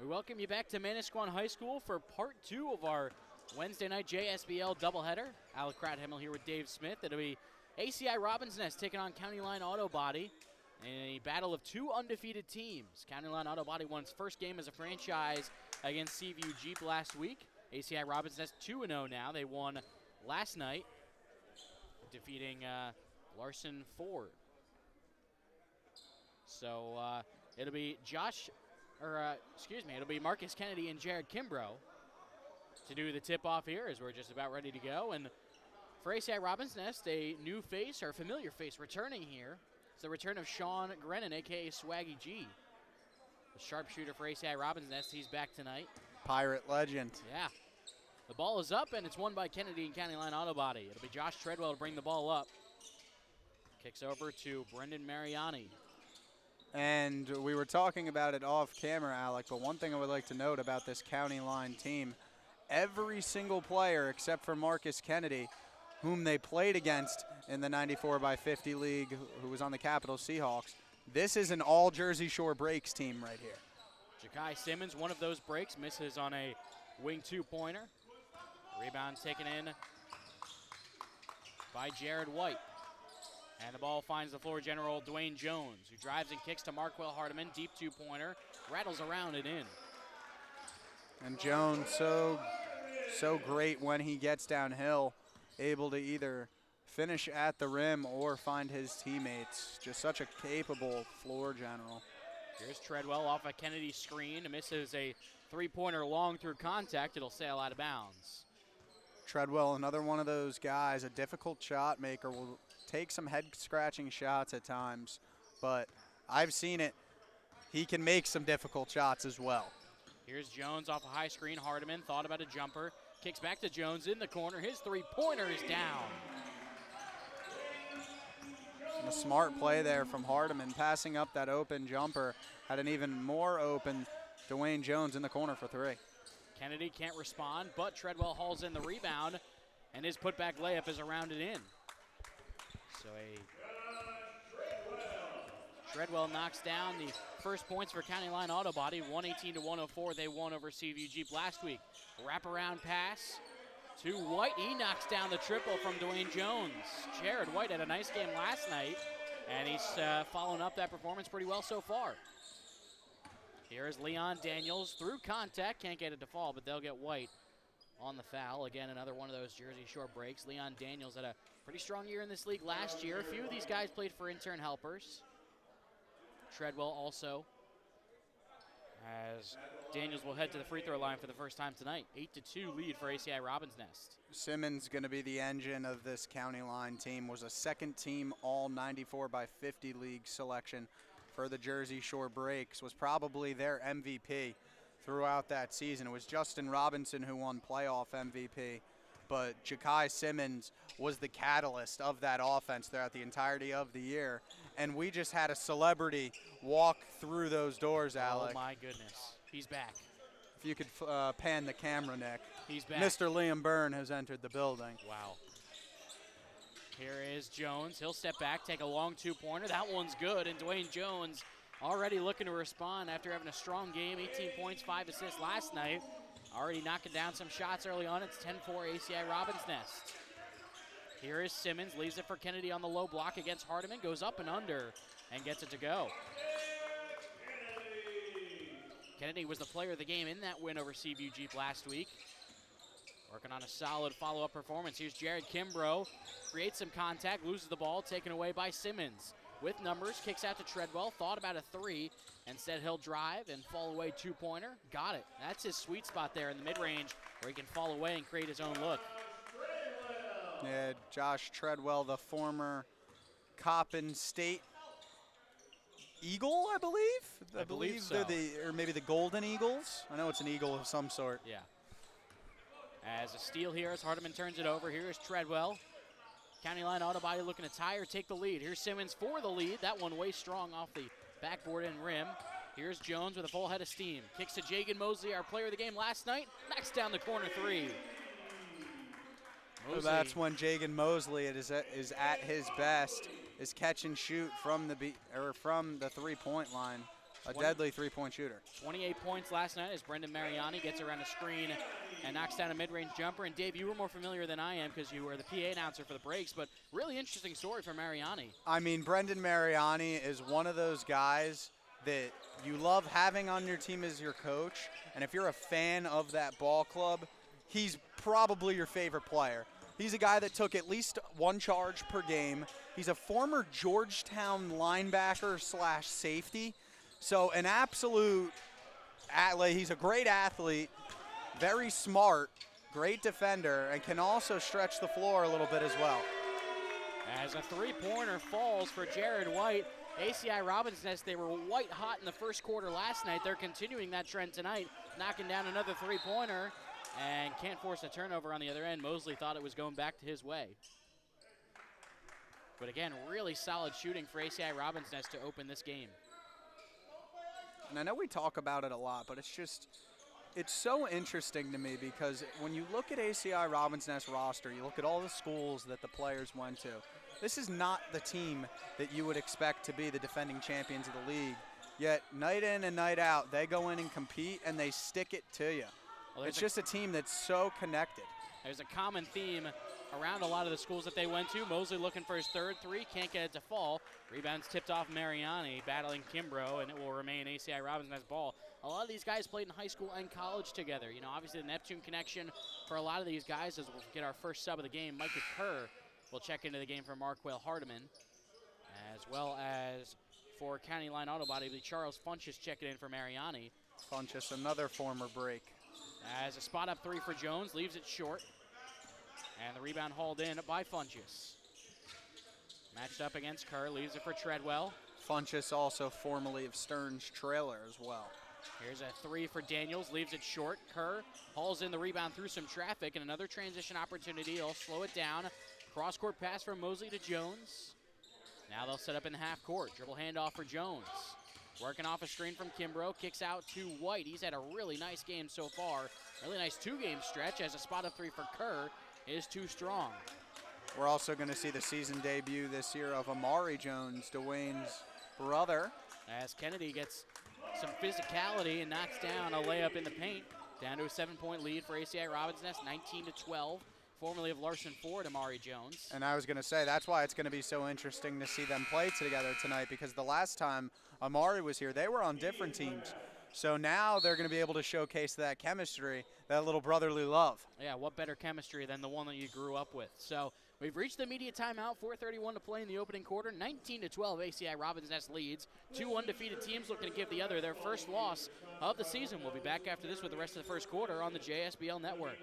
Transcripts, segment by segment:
We welcome you back to Manasquan High School for part 2 of our Wednesday night JSBL doubleheader. Alec Krathimmel here with Dave Smith. It'll be ACI Robins Nest taking on County Line Auto Body in a battle of two undefeated teams. County Line Auto Body won its first game as a franchise against Seaview Jeep last week. ACI Robins Nest 2-0 now. They won last night, defeating Larson Ford. So it'll be it'll be Marcus Kennedy and Jared Kimbrough to do the tip-off here as we're just about ready to go. And for ACI Robins Nest, a new face, or a familiar face, returning here. It's the return of Sean Grennan, a.k.a. Swaggy G. The sharpshooter for ACI Robins Nest, he's back tonight. Pirate legend. Yeah. The ball is up, and it's won by Kennedy and County Line Auto Body. It'll be Josh Treadwell to bring the ball up. Kicks over to Brendan Mariani. And we were talking about it off camera, Alec, but one thing I would like to note about this County Line team, every single player except for Marcus Kennedy, whom they played against in the 94x50 league, who was on the Capital Seahawks, this is an all Jersey Shore breaks team right here. Ja'Kai Simmons, one of those breaks, misses on a wing two-pointer. Rebound taken in by Jared White. And the ball finds the floor general, Dwayne Jones, who drives and kicks to Markwell Hardiman. Deep two-pointer, rattles around and in. And Jones, so great when he gets downhill, able to either finish at the rim or find his teammates. Just such a capable floor general. Here's Treadwell off a Kennedy screen. Misses a three-pointer long through contact. It'll sail out of bounds. Treadwell, another one of those guys, a difficult shot maker, will take some head-scratching shots at times, but I've seen it. He can make some difficult shots as well. Here's Jones off a high screen. Hardiman thought about a jumper. Kicks back to Jones in the corner. His three-pointer is down. And a smart play there from Hardiman, passing up that open jumper. Had an even more open Dwayne Jones in the corner for three. Kennedy can't respond, but Treadwell hauls in the rebound, and his putback layup is around it in. So Treadwell knocks down the first points for County Line Auto Body, 118-104. They won over Seaview Jeep last week. Wraparound pass to White. He knocks down the triple from Dwayne Jones. Jared White had a nice game last night, and he's following up that performance pretty well so far. Here is Leon Daniels through contact. Can't get it to fall, but they'll get White on the foul. Again, another one of those Jersey Shore breaks. Leon Daniels had a pretty strong year in this league last year. A few of these guys played for intern helpers. Treadwell also, as Daniels will head to the free throw line for the first time tonight. 8-2 lead for ACI Robins Nest. Simmons going to be the engine of this County Line team. Was a second team all 94x50 league selection for the Jersey Shore Breaks. Was probably their MVP throughout that season. It was Justin Robinson who won playoff MVP, but Ja'Kai Simmons was the catalyst of that offense throughout the entirety of the year. And we just had a celebrity walk through those doors, Alec. Oh, my goodness. He's back. If you could pan the camera, Nick. He's back. Mr. Liam Byrne has entered the building. Wow. Here is Jones. He'll step back, take a long two-pointer. That one's good, and Dwayne Jones already looking to respond after having a strong game. 18 points, 5 assists last night. Already knocking down some shots early on. It's 10-4 ACI Robins Nest. Here is Simmons, leaves it for Kennedy on the low block against Hardiman. Goes up and under and gets it to go. Kennedy was the player of the game in that win over Seaview Jeep last week. Working on a solid follow-up performance. Here's Jared Kimbrough. Creates some contact, loses the ball, taken away by Simmons. With numbers, kicks out to Treadwell. Thought about a three. Instead, he'll drive and fall away two-pointer. Got it. That's his sweet spot there in the mid-range where he can fall away and create his own look. Yeah, Josh Treadwell, the former Coppin State Eagle, I believe? I believe so. They're or maybe the Golden Eagles. I know it's an eagle of some sort. Yeah. As a steal here as Hardiman turns it over. Here's Treadwell. County Line Auto Body looking to tie or take the lead. Here's Simmons for the lead. That one way strong off the backboard and rim. Here's Jones with a full head of steam. Kicks to Jagan Mosley, our player of the game last night. Knocks down the corner three. So that's when Jagan Mosley is at his best, is catch and shoot from the three-point line. A deadly three-point shooter. 28 points last night as Brendan Mariani gets around a screen and knocks down a mid-range jumper. And Dave, you were more familiar than I am because you were the PA announcer for the breaks, but really interesting story for Mariani. I mean, Brendan Mariani is one of those guys that you love having on your team as your coach, and if you're a fan of that ball club, he's probably your favorite player. He's a guy that took at least one charge per game. He's a former Georgetown linebacker / safety. So an absolute, he's a great athlete, very smart, great defender, and can also stretch the floor a little bit as well. As a three-pointer falls for Jared White, ACI Robins Nest, they were white hot in the first quarter last night. They're continuing that trend tonight, knocking down another three-pointer, and can't force a turnover on the other end. Mosley thought it was going back to his way. But again, really solid shooting for ACI Robins Nest to open this game. And I know we talk about it a lot, but it's so interesting to me because when you look at ACI Robins Nest roster, you look at all the schools that the players went to, this is not the team that you would expect to be the defending champions of the league. Yet night in and night out, they go in and compete and they stick it to you. Well, it's just a team that's so connected. There's a common theme around a lot of the schools that they went to. Mosley looking for his third three, can't get it to fall. Rebounds tipped off Mariani, battling Kimbrough, and it will remain ACI Robins Nest ball. A lot of these guys played in high school and college together. You know, obviously the Neptune connection for a lot of these guys, as we'll get our first sub of the game, Micah Kerr will check into the game for Marquel Hardiman, as well as for County Line Auto Body, Charles Funchess checking in for Mariani. Funchess, another former break. As a spot up three for Jones, leaves it short. And the rebound hauled in by Funchess. Matched up against Kerr, leaves it for Treadwell. Funchess also formerly of Stearns Trailer as well. Here's a three for Daniels, leaves it short. Kerr hauls in the rebound through some traffic, and another transition opportunity. They'll slow it down. Cross-court pass from Mosley to Jones. Now they'll set up in the half court. Dribble handoff for Jones. Working off a screen from Kimbrough, kicks out to White. He's had a really nice game so far. Really nice two-game stretch as a spot up three for Kerr is too strong. We're also going to see the season debut this year of Amari Jones, Dwayne's brother. As Kennedy gets some physicality and knocks down a layup in the paint. Down to a 7-point lead for ACI Robins Nest, 19-12. Formerly of Larson Ford, Amari Jones. And I was going to say, that's why it's going to be so interesting to see them play together tonight, because the last time Amari was here, they were on different teams. So now they're going to be able to showcase that chemistry, that little brotherly love. Yeah, what better chemistry than the one that you grew up with? So we've reached the media timeout, 4:31 to play in the opening quarter. 19-12, ACI Robins Nest leads. Two undefeated teams looking to give the other their first loss of the season. We'll be back after this with the rest of the first quarter on the JSBL Network.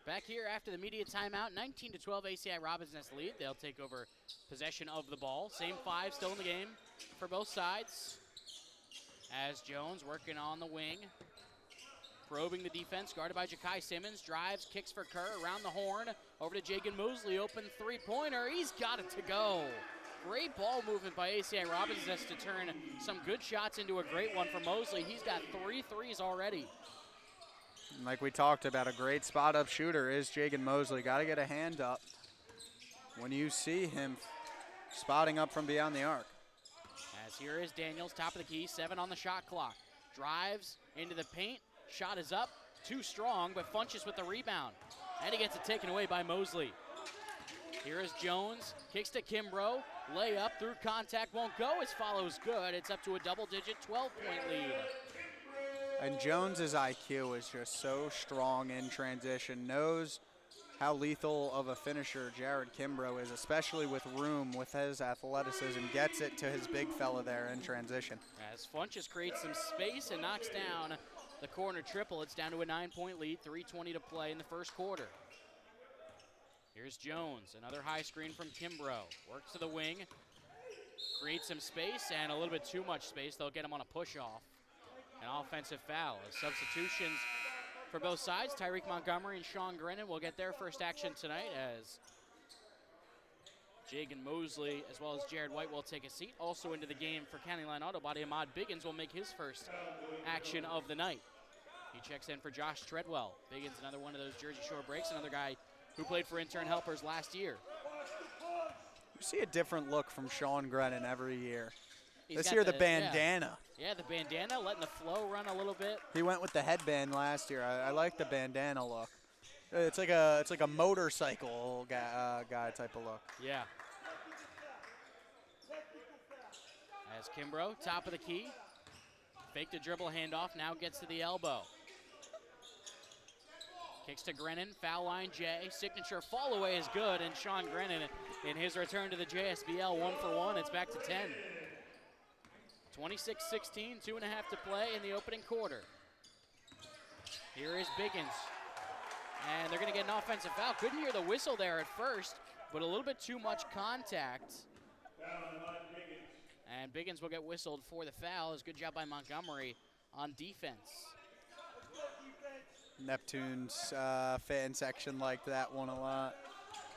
Back here after the media timeout, 19-12 ACI Robins Nest lead. They'll take over possession of the ball. Same five still in the game for both sides. As Jones working on the wing. Probing the defense, guarded by Ja'Kai Simmons. Drives, kicks for Kerr, around the horn. Over to Jagan Mosley, open three-pointer. He's got it to go. Great ball movement by ACI Robins Nest to turn some good shots into a great one for Mosley. He's got 3 threes already. Like we talked about, a great spot-up shooter is Jagan Mosley. Got to get a hand up when you see him spotting up from beyond the arc. As here is Daniels, top of the key, 7 on the shot clock. Drives into the paint, shot is up, too strong, but Funchess with the rebound. And he gets it taken away by Mosley. Here is Jones, kicks to Kimbrough, layup through contact, won't go, his follow is good. It's up to a double-digit 12-point lead. And Jones's IQ is just so strong in transition, knows how lethal of a finisher Jared Kimbrough is, especially with room, with his athleticism, gets it to his big fella there in transition. As Funches creates some space and knocks down the corner triple. It's down to a 9-point lead, 3:20 to play in the first quarter. Here's Jones, another high screen from Kimbrough. Works to the wing, creates some space, and a little bit too much space. They'll get him on a push-off. An offensive foul. As substitutions for both sides, Tyreek Montgomery and Sean Grennan will get their first action tonight as Jagan Mosley as well as Jared White will take a seat. Also into the game for County Line Auto Body, Ahmad Biggins will make his first action of the night. He checks in for Josh Treadwell. Biggins, another one of those Jersey Shore breaks, another guy who played for intern helpers last year. You see a different look from Sean Grennan every year. He's This got year, the bandana. Yeah, the bandana, letting the flow run a little bit. He went with the headband last year. I like the bandana look. It's like a motorcycle guy type of look. Yeah. As Kimbrough, top of the key. Faked a dribble handoff, now gets to the elbow. Kicks to Grennan, foul line Jay. Signature fall away is good, and Sean Grennan in his return to the JSBL 1-for-1. It's back to 10. 26-16, 2.5 to play in the opening quarter. Here is Biggins. And they're going to get an offensive foul. Couldn't hear the whistle there at first, but a little bit too much contact. And Biggins will get whistled for the foul. It's a good job by Montgomery on defense. Neptune's fan section liked that one a lot.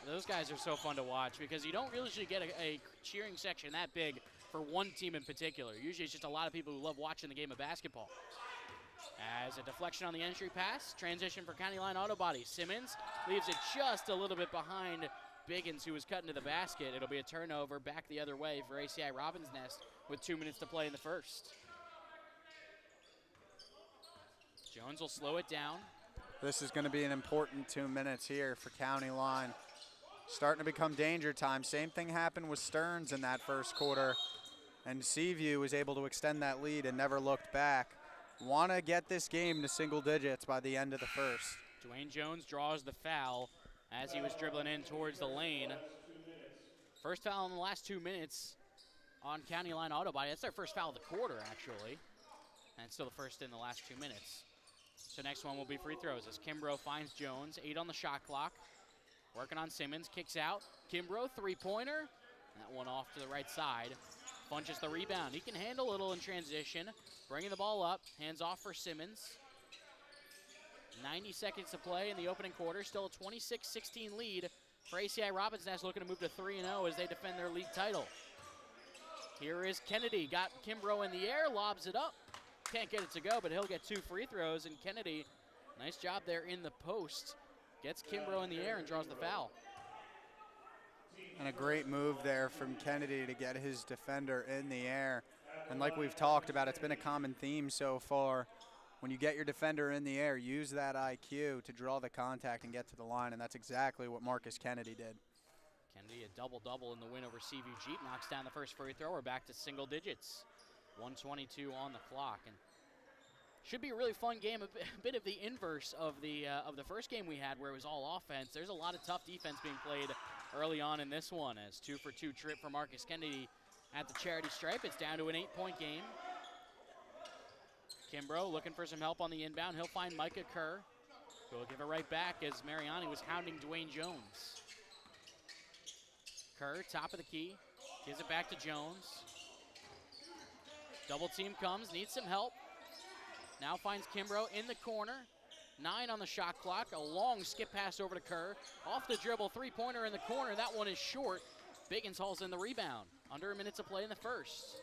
Those guys are so fun to watch because you don't usually get a cheering section that big for one team in particular. Usually it's just a lot of people who love watching the game of basketball. As a deflection on the entry pass, transition for County Line Auto Body. Simmons leaves it just a little bit behind Biggins, who was cut into the basket. It'll be a turnover back the other way for ACI Robins Nest with 2 minutes to play in the first. Jones will slow it down. This is going to be an important 2 minutes here for County Line. Starting to become danger time. Same thing happened with Stearns in that first quarter, and Seaview was able to extend that lead and never looked back. Want to get this game to single digits by the end of the first. Dwayne Jones draws the foul as he was dribbling in towards the lane. First foul in the last 2 minutes on County Line Auto Body. That's their first foul of the quarter, actually, and still the first in the last 2 minutes. So next one will be free throws as Kimbrough finds Jones. 8 on the shot clock. Working on Simmons, kicks out. Kimbrough, three-pointer. That one off to the right side. Punches the rebound. He can handle a little in transition. Bringing the ball up. Hands off for Simmons. 90 seconds to play in the opening quarter. Still a 26-16 lead for ACI Robins Nest, looking to move to 3-0 as they defend their league title. Here is Kennedy. Got Kimbrough in the air. Lobs it up. Can't get it to go, but he'll get 2 free throws. And Kennedy, nice job there in the post. Gets Kimbrough in the air and draws the foul. And a great move there from Kennedy to get his defender in the air. And like we've talked about, it's been a common theme so far. When you get your defender in the air, use that IQ to draw the contact and get to the line, and that's exactly what Marcus Kennedy did. Kennedy, a double-double in the win over Seaview Jeep, knocks down the first free throw. We're back to single digits. 1:22 on the clock. And should be a really fun game, a bit of the inverse of the first game we had where it was all offense. There's a lot of tough defense being played early on in this one as 2-for-2 trip for Marcus Kennedy at the charity stripe. It's down to an 8-point game. Kimbrough looking for some help on the inbound. He'll find Micah Kerr, who will give it right back as Mariani was hounding Dwayne Jones. Kerr, top of the key, gives it back to Jones. Double team comes, needs some help. Now finds Kimbrough in the corner. 9 on the shot clock. A long skip pass over to Kerr. Off the dribble, three-pointer in the corner. That one is short. Biggins hauls in the rebound. Under a minute to play in the first.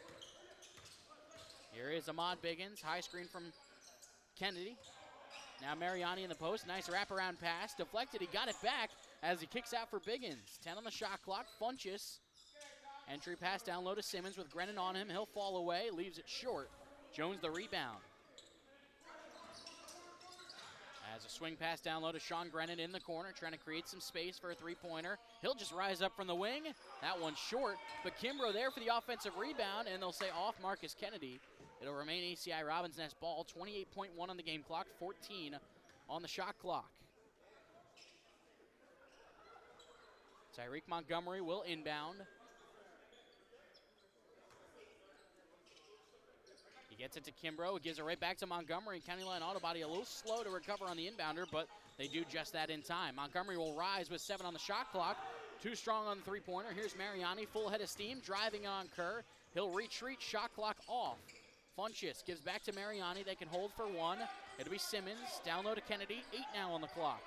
Here is Ahmad Biggins. High screen from Kennedy. Now Mariani in the post. Nice wraparound pass. Deflected. He got it back as he kicks out for Biggins. 10 on the shot clock. Funches. Entry pass down low to Simmons with Grennan on him. He'll fall away. Leaves it short. Jones the rebound. As a swing pass down low to Sean Grennan in the corner, trying to create some space for a three-pointer. He'll just rise up from the wing. That one's short, but Kimbrough there for the offensive rebound, and they'll say off Marcus Kennedy. It'll remain ACI Robbins Nest ball. 28.1 on the game clock, 14 on the shot clock. Tyreek Montgomery will inbound. He gets it to Kimbrough. He gives it right back to Montgomery. County Line Auto Body a little slow to recover on the inbounder, but they do just that in time. Montgomery will rise with 7 on the shot clock. Too strong on the three-pointer. Here's Mariani, full head of steam, driving on Kerr. He'll retreat, shot clock off. Funchess gives back to Mariani. They can hold for 1. It'll be Simmons. Down low to Kennedy. 8 now on the clock.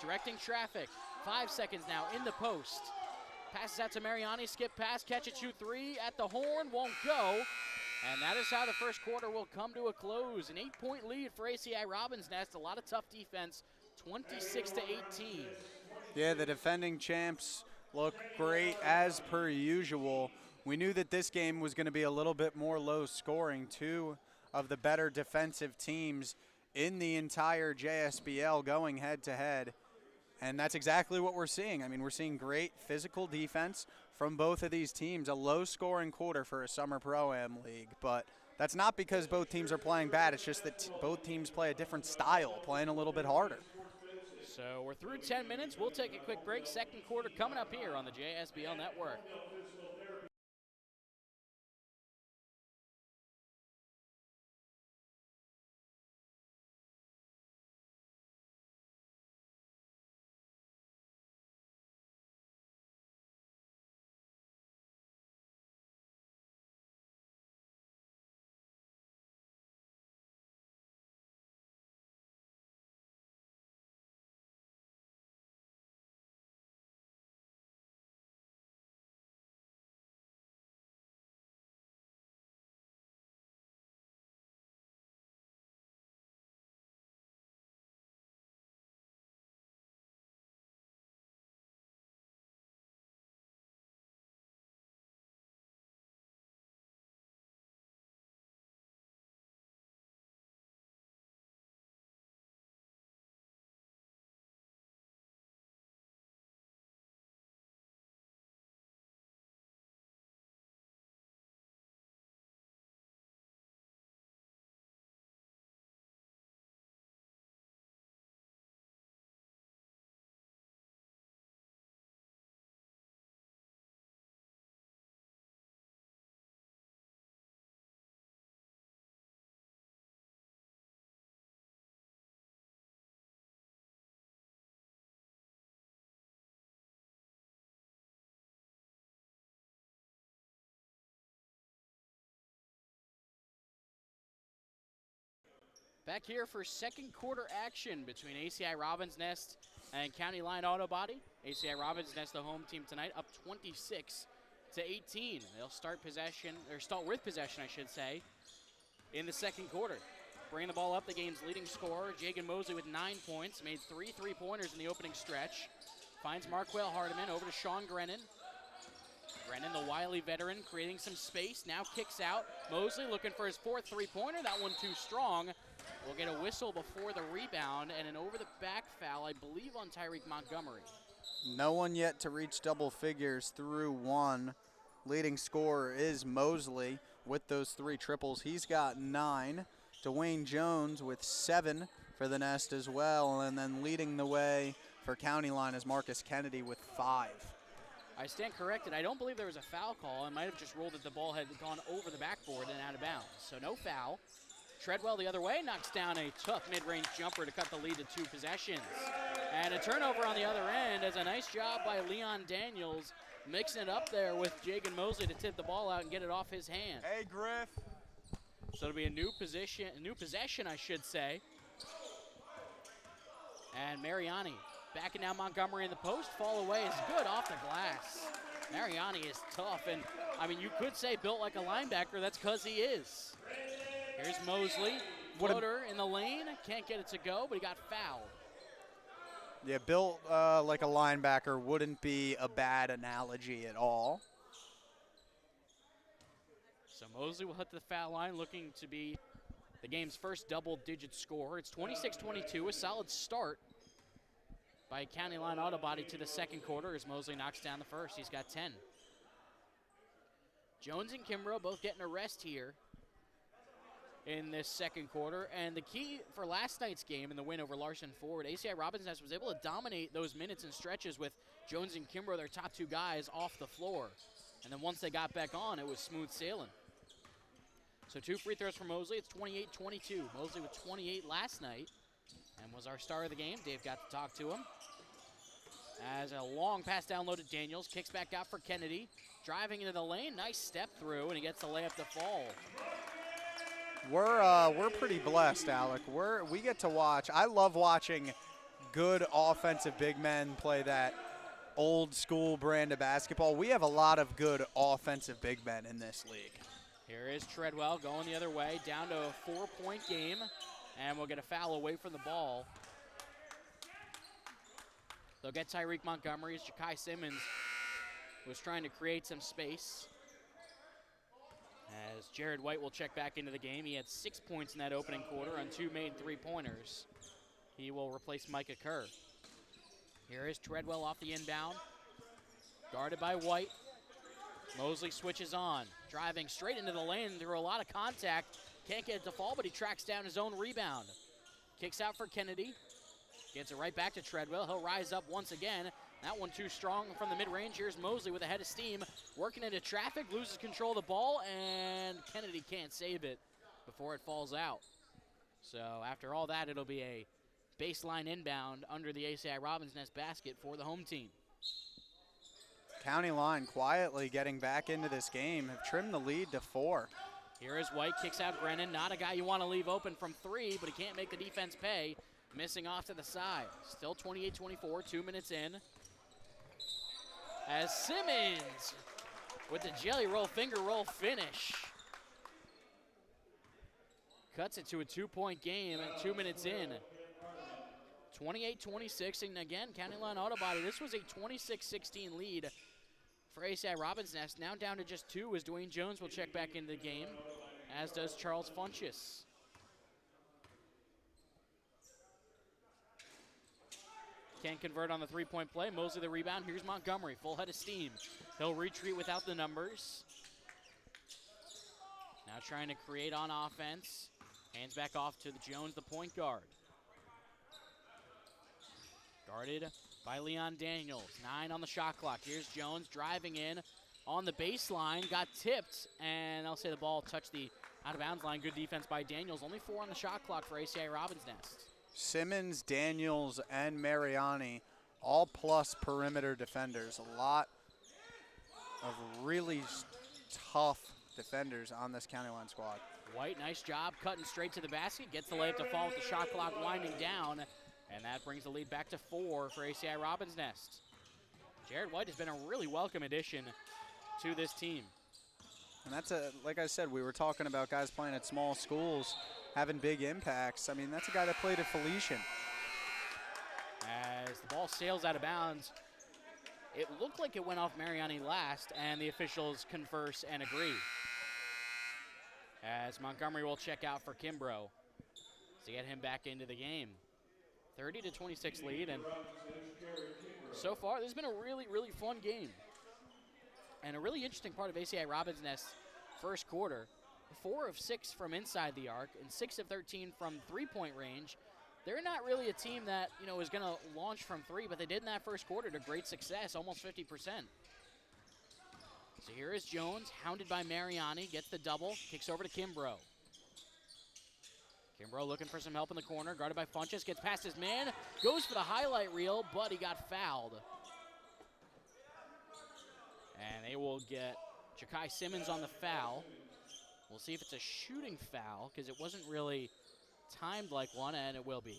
Directing traffic. 5 seconds now in the post. Passes out to Mariani. Skip pass. Catch it, shoot 3 at the horn. Won't go. And that is how the first quarter will come to a close. An 8-point lead for ACI Robbins Nest. A lot of tough defense. 26-18. Yeah, the defending champs look great as per usual. We knew that this game was going to be a little bit more low scoring. 2 of the better defensive teams in the entire JSBL going head to head. And that's exactly what we're seeing. I mean, we're seeing great physical defense from both of these teams. A low scoring quarter for a summer pro-am league, but that's not because both teams are playing bad. It's just that both teams play a different style, playing a little bit harder. So we're through 10 minutes. We'll take a quick break. Second quarter coming up here on the JSBL Network. Back here for second quarter action between ACI Robbins Nest and County Line Auto Body. ACI Robbins Nest, the home team tonight, up 26-18. They'll start with possession, I should say, in the second quarter. Bringing the ball up, the game's leading scorer, Jagan Mosley with 9 points, made 3 3-pointers in the opening stretch. Finds Marquel Hardiman over to Sean Grennan. Grennan, the wily veteran, creating some space, now kicks out. Mosley looking for his 4th 3-pointer, that one too strong. We'll get a whistle before the rebound and an over-the-back foul, I believe, on Tyreek Montgomery. No one yet to reach double figures through 1. Leading scorer is Mosley with those 3 triples. He's got 9. Dwayne Jones with 7 for the Nest as well. And then leading the way for County Line is Marcus Kennedy with 5. I stand corrected. I don't believe there was a foul call. I might have just ruled that the ball had gone over the backboard and out of bounds. So no foul. Treadwell the other way, knocks down a tough mid-range jumper to cut the lead to 2 possessions. And a turnover on the other end as a nice job by Leon Daniels mixing it up there with Jagan Mosley to tip the ball out and get it off his hand. Hey, Griff. So it'll be a new possession, I should say. And Mariani backing down Montgomery in the post. Fall away is good off the glass. Mariani is tough, and I mean, you could say built like a linebacker. That's because he is. Here's Mosley, floater in the lane. Can't get it to go, but he got fouled. Yeah, built like a linebacker wouldn't be a bad analogy at all. So Mosley will hit the foul line, looking to be the game's first double-digit score. It's 26-22, a solid start by County Line Auto Body to the second quarter as Mosley knocks down the first. He's got 10. Jones and Kimbrough both getting a rest here in this second quarter. And the key for last night's game and the win over Larson Ford, ACI Robbins Nest was able to dominate those minutes and stretches with Jones and Kimbrough, their top two guys, off the floor. And then once they got back on, it was smooth sailing. So 2 free throws for Mosley. It's 28-22. Mosley with 28 last night and was our star of the game. Dave got to talk to him. As a long pass down low to Daniels. Kicks back out for Kennedy. Driving into the lane. Nice step through, and he gets the layup to fall. We're pretty blessed, Alec. We get to watch. I love watching good offensive big men play that old school brand of basketball. We have a lot of good offensive big men in this league. Here is Treadwell going the other way, down to a 4-point game, and we'll get a foul away from the ball. They'll get Tyreek Montgomery as Ja'Kai Simmons was trying to create some space. As Jared White will check back into the game. He had 6 points in that opening quarter on 2 made three-pointers. He will replace Micah Kerr. Here is Treadwell off the inbound. Guarded by White. Mosley switches on. Driving straight into the lane through a lot of contact. Can't get it to fall, but he tracks down his own rebound. Kicks out for Kennedy. Gets it right back to Treadwell. He'll rise up once again. That one too strong from the mid-range. Here's Mosley with a head of steam. Working into traffic, loses control of the ball, and Kennedy can't save it before it falls out. So after all that, it'll be a baseline inbound under the ACI Robbins Nest basket for the home team. County Line quietly getting back into this game, have trimmed the lead to 4. Here is White, kicks out Brennan. Not a guy you want to leave open from 3, but he can't make the defense pay. Missing off to the side. Still 28-24, 2 minutes in. As Simmons with the jelly roll, finger roll finish. Cuts it to a 2-point game at 2 minutes in. 28-26, and again, County Line Auto Body. This was a 26-16 lead for ACI Robbins Nest. Now down to just 2 as Dwayne Jones will check back into the game, as does Charles Funchess. Can't convert on the 3-point play. Mosley the rebound. Here's Montgomery, full head of steam. He'll retreat without the numbers. Now trying to create on offense. Hands back off to the Jones, the point guard. Guarded by Leon Daniels. 9 on the shot clock. Here's Jones driving in on the baseline. Got tipped, and I'll say the ball touched the out-of-bounds line. Good defense by Daniels. Only 4 on the shot clock for ACI Robbins Nest. Simmons, Daniels, and Mariani, all plus perimeter defenders. A lot of really tough defenders on this County Line squad. White, nice job cutting straight to the basket. Gets the layup to fall with the shot clock winding down. And that brings the lead back to 4 for ACI Robbins Nest. Jared White has been a really welcome addition to this team. And that's like I said, we were talking about guys playing at small schools having big impacts. I mean, that's a guy that played at Felician. As the ball sails out of bounds, it looked like it went off Mariani last, and the officials converse and agree. As Montgomery will check out for Kimbrough to get him back into the game. 30-26 lead, and so far this has been a really, really fun game. And a really interesting part of ACI Robbins Nest's first quarter, 4 of 6 from inside the arc and 6 of 13 from 3-point range. They're not really a team that, is going to launch from 3, but they did in that first quarter to great success, almost 50%. So here is Jones, hounded by Mariani, gets the double, kicks over to Kimbrough. Kimbrough looking for some help in the corner, guarded by Funchess, gets past his man, goes for the highlight reel, but he got fouled. And they will get Ja'Kai Simmons on the foul. We'll see if it's a shooting foul, because it wasn't really timed like one, and it will be.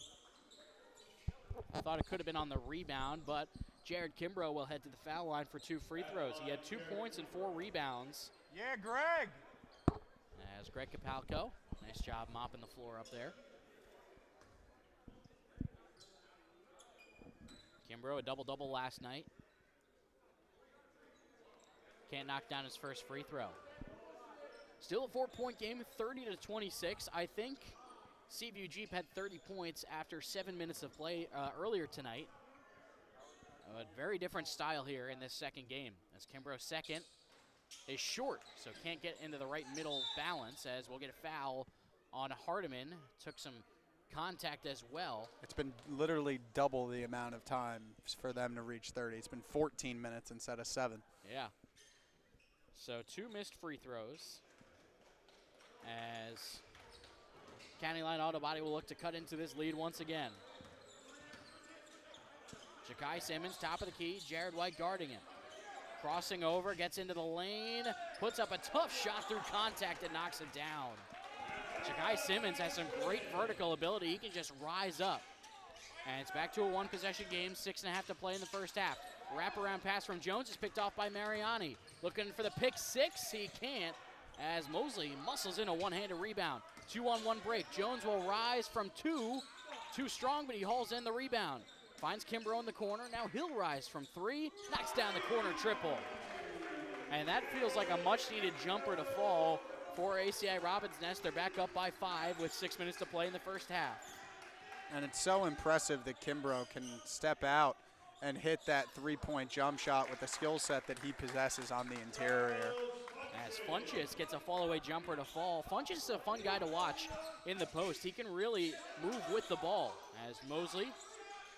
I thought it could have been on the rebound, but Jared Kimbrough will head to the foul line for 2 free throws. He had 2 points and 4 rebounds. Yeah, Greg! As Greg Kapalko, nice job mopping the floor up there. Kimbrough, a double-double last night. Can't knock down his first free throw. Still a 4-point game, 30-26. I think Seaview Jeep had 30 points after 7 minutes of play earlier tonight. A very different style here in this second game, as Kimbrough's second is short, so can't get into the right middle balance, as we'll get a foul on Hardiman. Took some contact as well. It's been literally double the amount of time for them to reach 30. It's been 14 minutes instead of 7. Yeah. So 2 missed free throws as County Line Auto Body will look to cut into this lead once again. Ja'Kai Simmons, top of the key. Jared White guarding him. Crossing over, gets into the lane, puts up a tough shot through contact and knocks it down. Ja'Kai Simmons has some great vertical ability. He can just rise up. And it's back to a 1-possession game, 6.5 to play in the first half. Wraparound pass from Jones is picked off by Mariani. Looking for the pick 6, he can't, as Mosley muscles in a one-handed rebound. 2-on-1 break. Jones will rise from 2. Too strong, but he hauls in the rebound. Finds Kimbrough in the corner. Now he'll rise from 3. Knocks down the corner triple. And that feels like a much-needed jumper to fall for ACI Robins Nest. They're back up by 5 with 6 minutes to play in the first half. And it's so impressive that Kimbrough can step out and hit that 3-point jump shot with the skill set that he possesses on the interior. As Funchess gets a fall-away jumper to fall. Funchess is a fun guy to watch in the post. He can really move with the ball. As Mosley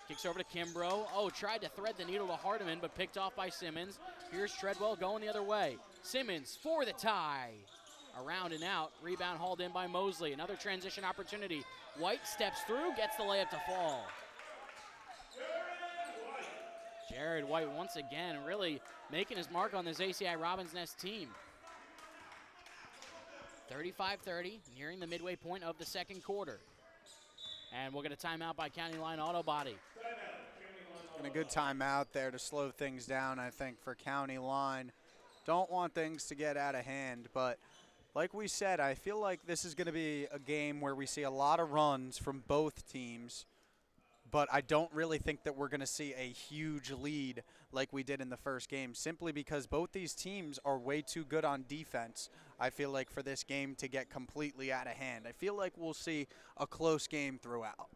kicks over to Kimbrough. Oh, tried to thread the needle to Hardiman, but picked off by Simmons. Here's Treadwell going the other way. Simmons for the tie. Around and out. Rebound hauled in by Mosley. Another transition opportunity. White steps through, gets the layup to fall. Jared White once again really making his mark on this ACI Robins Nest team. 35-30, nearing the midway point of the second quarter. And we'll get a timeout by County Line Auto Body. And a good timeout there to slow things down, I think, for County Line. Don't want things to get out of hand, but like we said, I feel like this is going to be a game where we see a lot of runs from both teams, but I don't really think that we're going to see a huge lead like we did in the first game, simply because both these teams are way too good on defense, I feel like, for this game to get completely out of hand. I feel like we'll see a close game throughout.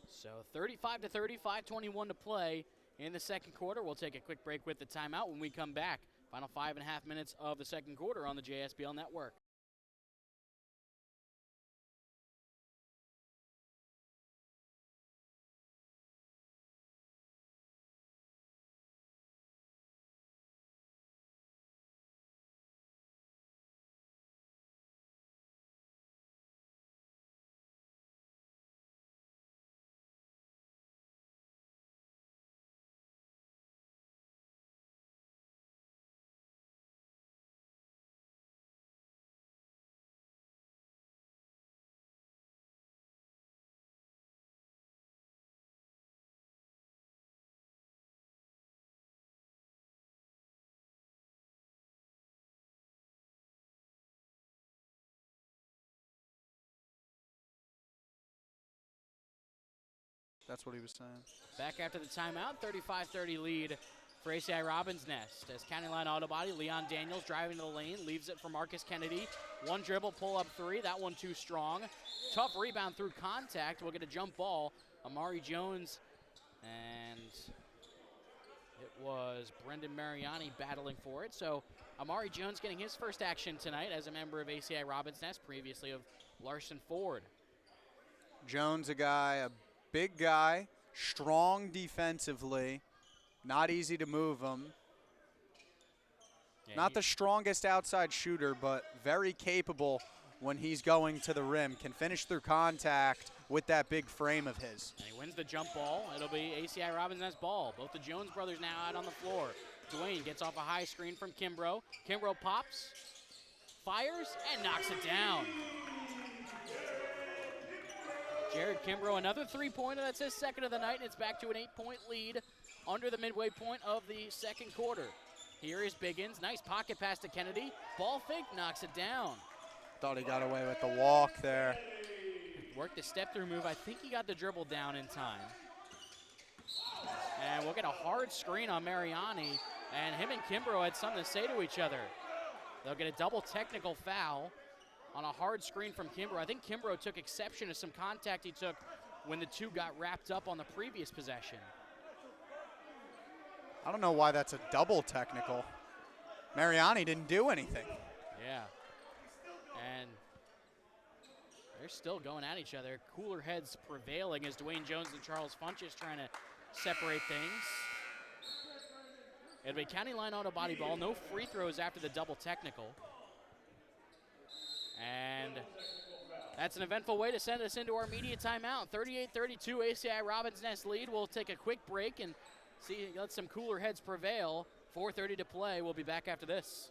So 35-35, 21 to play in the second quarter. We'll take a quick break with the timeout. When we come back, final 5.5 minutes of the second quarter on the JSBL Network. That's what he was saying. Back after the timeout, 35-30 lead for ACI Robins Nest. As County Line Auto Body, Leon Daniels driving to the lane, leaves it for Marcus Kennedy. One dribble, pull up 3, that one too strong. Tough rebound through contact. We'll get a jump ball. Amari Jones, and it was Brendan Mariani battling for it. So Amari Jones getting his first action tonight as a member of ACI Robins Nest, previously of Larson Ford. Jones, a big guy, strong defensively, not easy to move him. Yeah, Not the strongest outside shooter, but very capable when he's going to the rim. Can finish through contact with that big frame of his. And he wins the jump ball. It'll be ACI Robins Nest ball. Both the Jones brothers now out on the floor. Dwayne gets off a high screen from Kimbrough. Kimbrough pops, fires, and knocks it down. Jared Kimbrough, another three-pointer. That's his second of the night, and it's back to an 8-point lead under the midway point of the second quarter. Here is Biggins. Nice pocket pass to Kennedy. Ball fake, knocks it down. Thought he got away with the walk there. Worked the step-through move. I think he got the dribble down in time. And we'll get a hard screen on Mariani, and him and Kimbrough had something to say to each other. They'll get a double technical foul on a hard screen from Kimbrough. I think Kimbrough took exception to some contact he took when the two got wrapped up on the previous possession. I don't know why that's a double technical. Mariani didn't do anything. Yeah. And they're still going at each other. Cooler heads prevailing as Dwayne Jones and Charles Funches trying to separate things. It'll be County Line Auto Body ball. No free throws after the double technical. And that's an eventful way to send us into our media timeout. 38-32 ACI Robins Nest lead. We'll take a quick break and let some cooler heads prevail. 4:30 to play. We'll be back after this.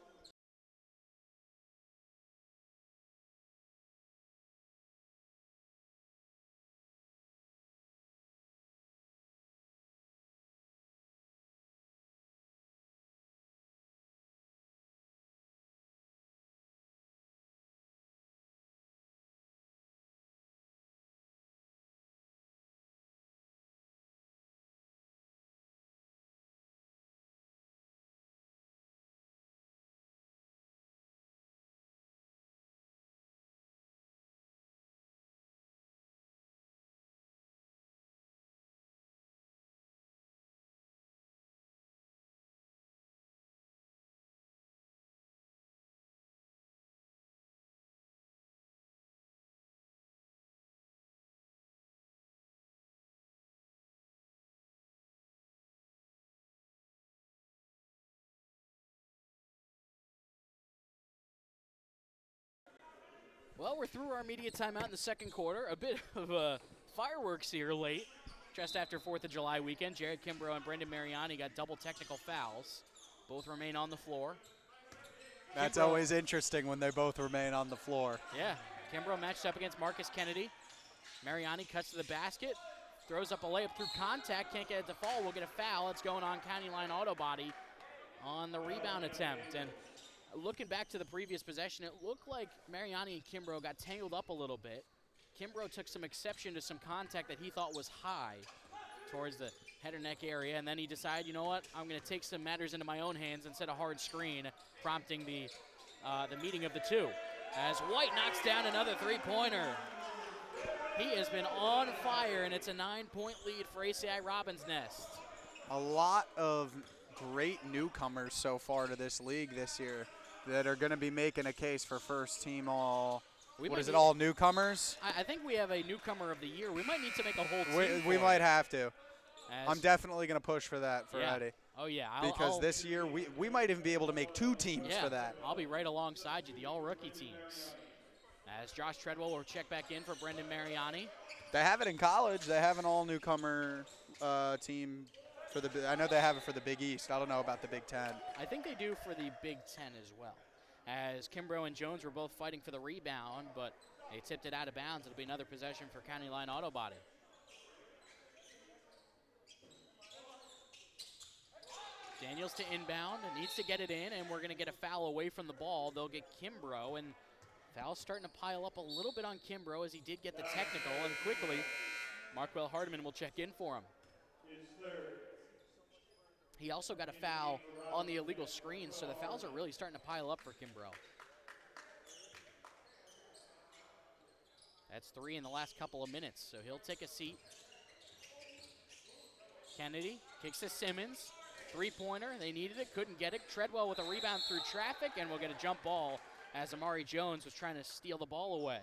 Well, we're through our media timeout in the second quarter. A bit of fireworks here late, just after 4th of July weekend. Jared Kimbrough and Brendan Mariani got double technical fouls. Both remain on the floor. That's Kimbrough, always interesting when they both remain on the floor. Yeah, Kimbrough matched up against Marcus Kennedy. Mariani cuts to the basket, throws up a layup through contact, can't get it to fall. We'll get a foul. It's going on County Line Auto Body on the rebound attempt. And looking back to the previous possession, it looked like Mariani and Kimbrough got tangled up a little bit. Kimbrough took some exception to some contact that he thought was high towards the head or neck area, and then he decided, you know what, I'm going to take some matters into my own hands and set a hard screen, prompting the meeting of the two. As White knocks down another three-pointer. He has been on fire, and it's a 9-point lead for ACI Robins Nest. A lot of great newcomers so far to this league this year that are going to be making a case for first team all. All newcomers? I think we have a newcomer of the year. We might need to make a whole team. We might have to. I'm definitely going to push for that for Eddie. Oh, yeah. Because this year we might even be able to make two teams for that. I'll be right alongside you, the all-rookie teams. As Josh Treadwell will check back in for Brendan Mariani. They have it in college. They have an all-newcomer team. I know they have it for the Big East. I don't know about the Big Ten. I think they do for the Big Ten as well. As Kimbrough and Jones were both fighting for the rebound, but they tipped it out of bounds. It'll be another possession for County Line Auto Body. Daniels to inbound, needs to get it in, and we're going to get a foul away from the ball. They'll get Kimbrough, and foul's starting to pile up a little bit on Kimbrough as he did get the technical, and quickly, Markwell Hardiman will check in for him. He also got a foul on the illegal screen, so the fouls are really starting to pile up for Kimbrough. That's 3 in the last couple of minutes, so he'll take a seat. Kennedy kicks to Simmons. Three-pointer, they needed it, couldn't get it. Treadwell with a rebound through traffic, and we'll get a jump ball as Amari Jones was trying to steal the ball away.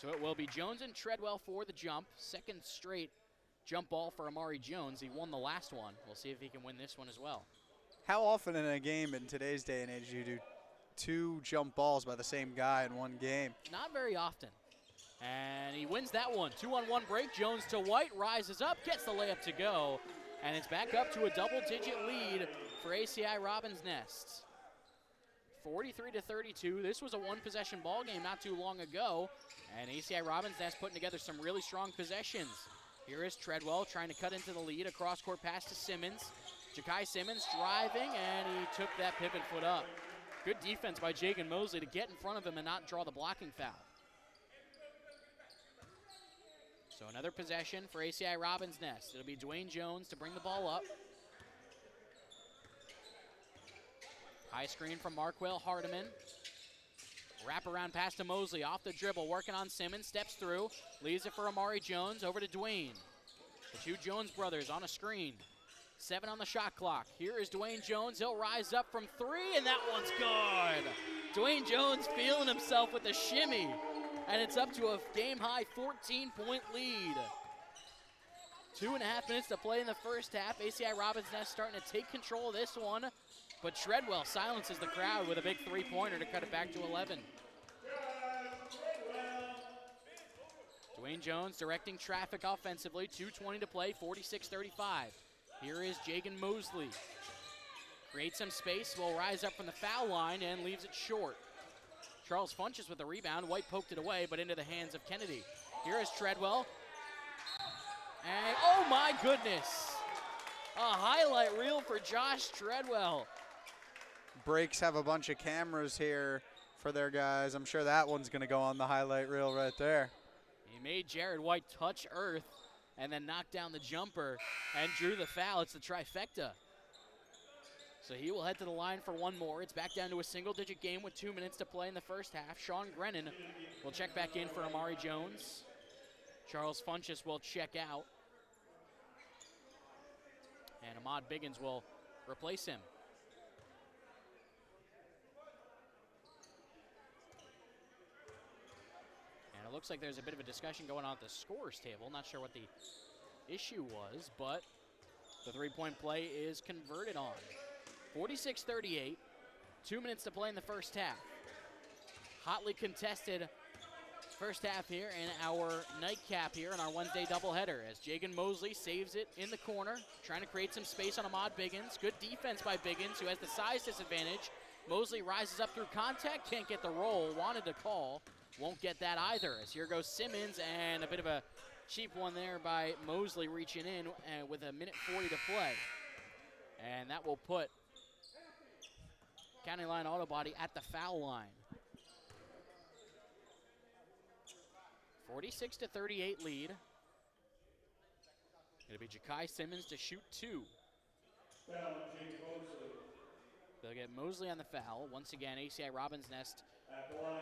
So it will be Jones and Treadwell for the jump. Second straight jump ball for Amari Jones. He won the last one. We'll see if he can win this one as well. How often in a game in today's day and age do you do 2 jump balls by the same guy in one game? Not very often. And he wins that one. 2-on-1 break. Jones to White, rises up, gets the layup to go. And it's back up to a double-digit lead for ACI Robins Nest. 43-32. This was a one-possession ball game not too long ago. And ACI Robins Nest putting together some really strong possessions. Here is Treadwell trying to cut into the lead. A cross-court pass to Simmons. Ja'Kai Simmons driving, and he took that pivot foot up. Good defense by Jagan Mosley to get in front of him and not draw the blocking foul. So another possession for ACI Robins Nest. It'll be Dwayne Jones to bring the ball up. High screen from Markwell Hardiman. Wraparound pass to Mosley, off the dribble, working on Simmons, steps through, leaves it for Amari Jones, over to Dwayne. The two Jones brothers on a screen. 7 on the shot clock. Here is Dwayne Jones, he'll rise up from 3, and that one's good. Dwayne Jones feeling himself with a shimmy. and it's up to a game-high 14-point lead. 2.5 minutes to play in the first half. ACI Robbins Nest starting to take control of this one, but Treadwell silences the crowd with a big three-pointer to cut it back to 11. Dwayne Jones directing traffic offensively. 2:20 to play, 46-35. Here is Jagan Mosley. Creates some space, will rise up from the foul line and leaves it short. Charles Funches with the rebound. White poked it away, but into the hands of Kennedy. Here is Treadwell. And oh my goodness! A highlight reel for Josh Treadwell. Breaks have a bunch of cameras here for their guys. I'm sure that one's gonna go on the highlight reel right there. He made Jared White touch earth and then knocked down the jumper and drew the foul. It's the trifecta. So he will head to the line for one more. It's back down to a single-digit game with 2 minutes to play in the first half. Sean Grennan will check back in for Amari Jones. Charles Funches will check out. And Ahmad Biggins will replace him. And it looks like there's a bit of a discussion going on at the scorer's table. Not sure what the issue was, but the three-point play is converted on. 46-38, 2 minutes to play in the first half. Hotly contested first half here in our nightcap here in our Wednesday doubleheader as Jagan Mosley saves it in the corner, trying to create some space on Ahmad Biggins. Good defense by Biggins, who has the size disadvantage. Mosley rises up through contact, can't get the roll, wanted to call, won't get that either. As here goes Simmons, and a bit of a cheap one there by Mosley reaching in with 1:40 to play. And that will put County Line Auto Body at the foul line. 46-38 lead. It'll be Ja'Kai Simmons to shoot two. They'll get Mosley on the foul. Once again, ACI Robbins Nest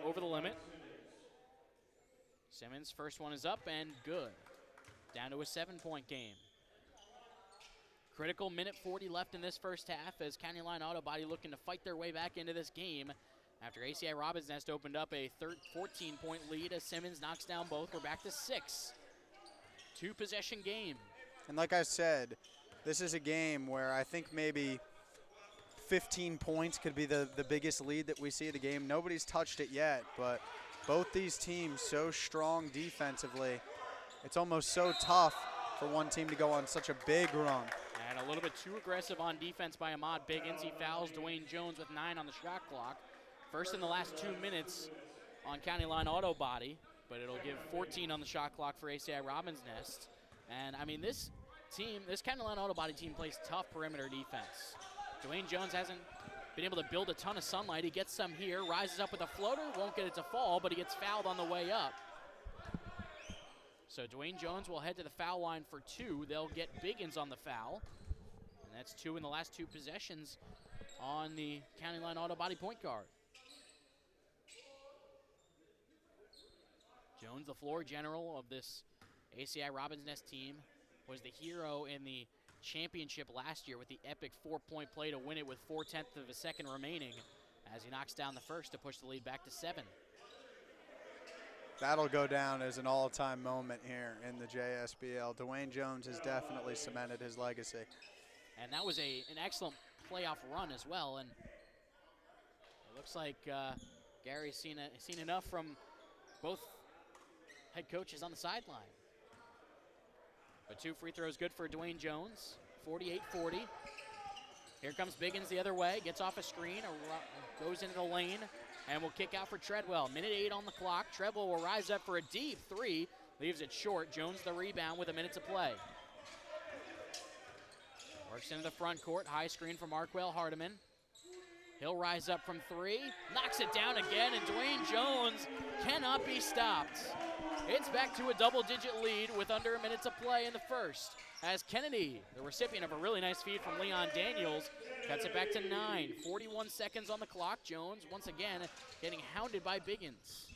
over the limit. Simmons' first one is up and good. Down to a 7-point game. Critical 1:40 left in this first half as County Line Auto Body looking to fight their way back into this game after ACI Robbins Nest opened up a 14-point lead as Simmons knocks down both. We're back to 6. 2-possession game. And like I said, this is a game where I think maybe 15 points could be the biggest lead that we see of the game. Nobody's touched it yet, but both these teams so strong defensively. It's almost so tough for one team to go on such a big run. And a little bit too aggressive on defense by Ahmad Biggins. He fouls Dwayne Jones with 9 on the shot clock. First in the last 2 minutes on County Line Auto Body, but it'll give 14 on the shot clock for ACI Robbins Nest. And I mean, this County Line Auto Body team plays tough perimeter defense. Dwayne Jones hasn't been able to build a ton of sunlight. He gets some here, rises up with a floater, won't get it to fall, but he gets fouled on the way up. So Dwayne Jones will head to the foul line for 2. They'll get Biggins on the foul. And that's 2 in the last 2 possessions on the County Line Auto Body point guard. Jones, the floor general of this ACI Robbins Nest team, was the hero in the championship last year with the epic 4-point play to win it with 4/10 of a second remaining as he knocks down the first to push the lead back to 7. That'll go down as an all-time moment here in the JSBL. Dwayne Jones has definitely cemented his legacy. And that was an excellent playoff run as well. And it looks like Gary's seen enough from both head coaches on the sideline. But 2 free throws good for Dwayne Jones, 48-40. Here comes Biggins the other way, gets off a screen, goes into the lane, and will kick out for Treadwell. 1:08 on the clock. Treadwell will rise up for a deep 3, leaves it short. Jones the rebound with 1 minute to play. Works into the front court, high screen from Markwell Hardiman. He'll rise up from 3, knocks it down again, and Dwayne Jones cannot be stopped. It's back to a double-digit lead with under 1 minute to play in the first, as Kennedy, the recipient of a really nice feed from Leon Daniels, cuts it back to 9. 41 seconds on the clock. Jones, once again, getting hounded by Biggins.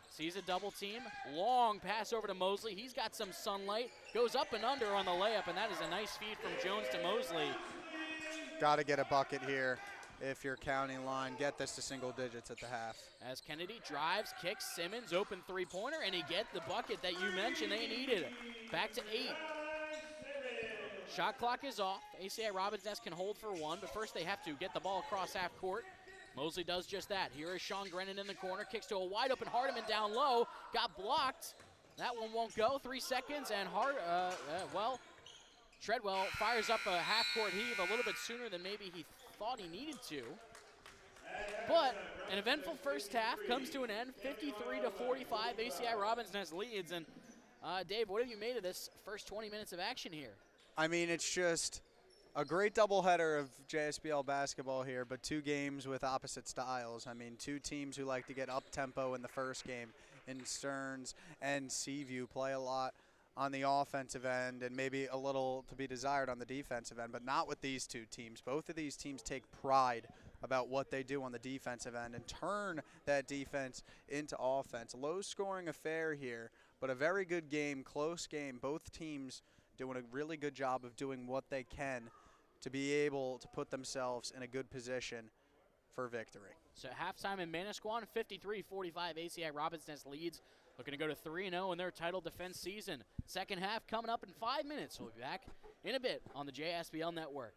Sees a double team. Long pass over to Mosley. He's got some sunlight. Goes up and under on the layup, and that is a nice feed from Jones to Mosley. Got to get a bucket here. if you're County Line. Get this to single digits at the half. As Kennedy drives, kicks, Simmons, open three-pointer, and he gets the bucket that you mentioned they needed. Back to 8. Shot clock is off. ACI Robbins Nest can hold for one, but first they have to get the ball across half court. Mosley does just that. Here is Sean Grennan in the corner, kicks to a wide open Hardiman down low, got blocked. That one won't go. 3 seconds, and Treadwell fires up a half court heave a little bit sooner than maybe he thought he needed to. But an eventful first half comes to an end, 53-45. ACI Robbins Nest leads, and Dave, what have you made of this first 20 minutes of action here? I mean, it's just a great doubleheader of JSBL basketball here, but 2 games with opposite styles. I mean, 2 teams who like to get up-tempo in the first game. In Stearns and Seaview play a lot on the offensive end and maybe a little to be desired on the defensive end, but not with these 2 teams. Both of these teams take pride about what they do on the defensive end and turn that defense into offense. Low-scoring affair here, but a very good game, close game. Both teams doing a really good job of doing what they can to be able to put themselves in a good position for victory. So halftime in Manasquan, 53-45, ACI Robbins Nest leads. Looking to go to 3-0 in their title defense season. Second half coming up in 5 minutes. We'll be back in a bit on the JSBL Network.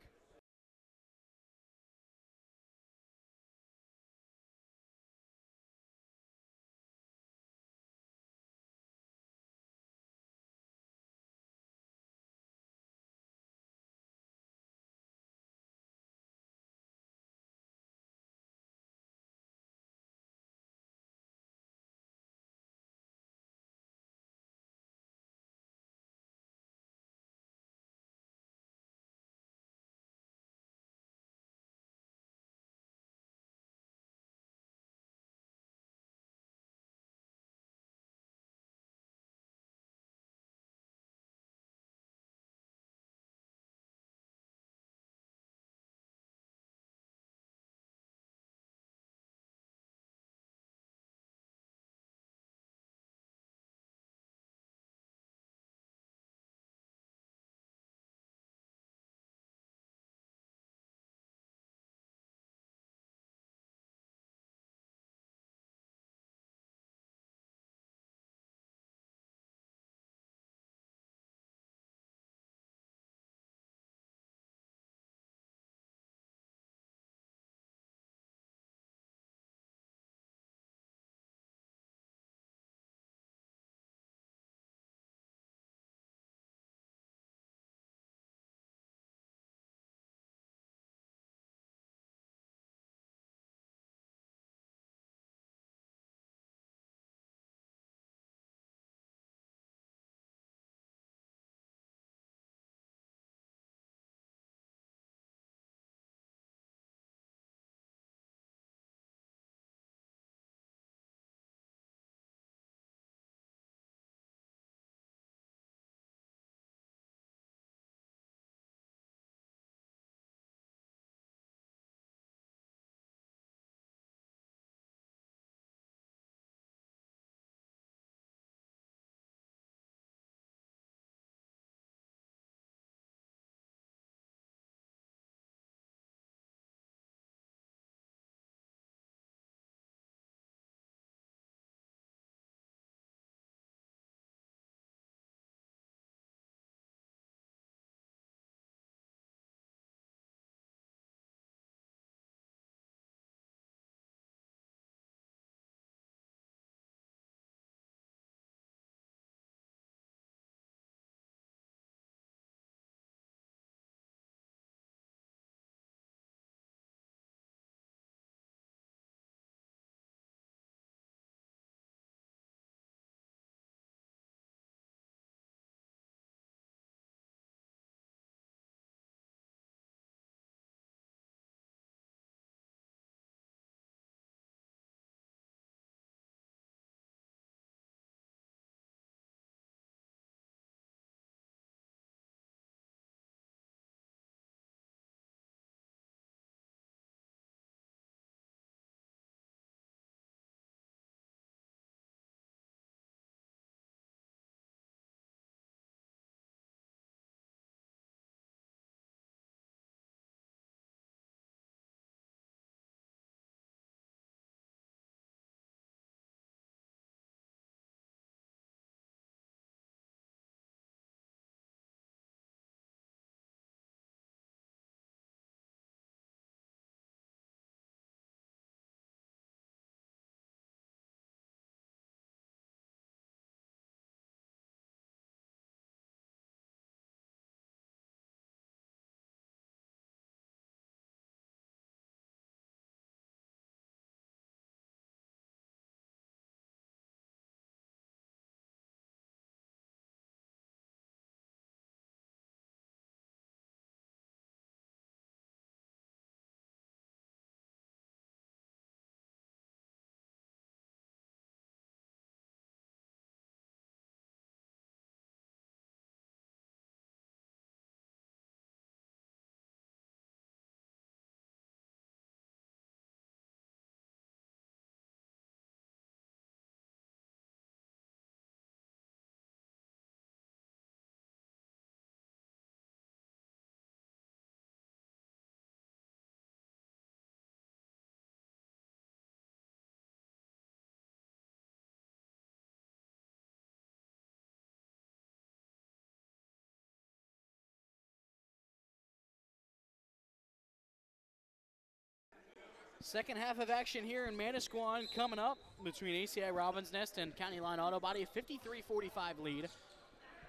Second half of action here in Manasquan coming up between ACI Robins Nest and County Line Auto Body. A 53-45 lead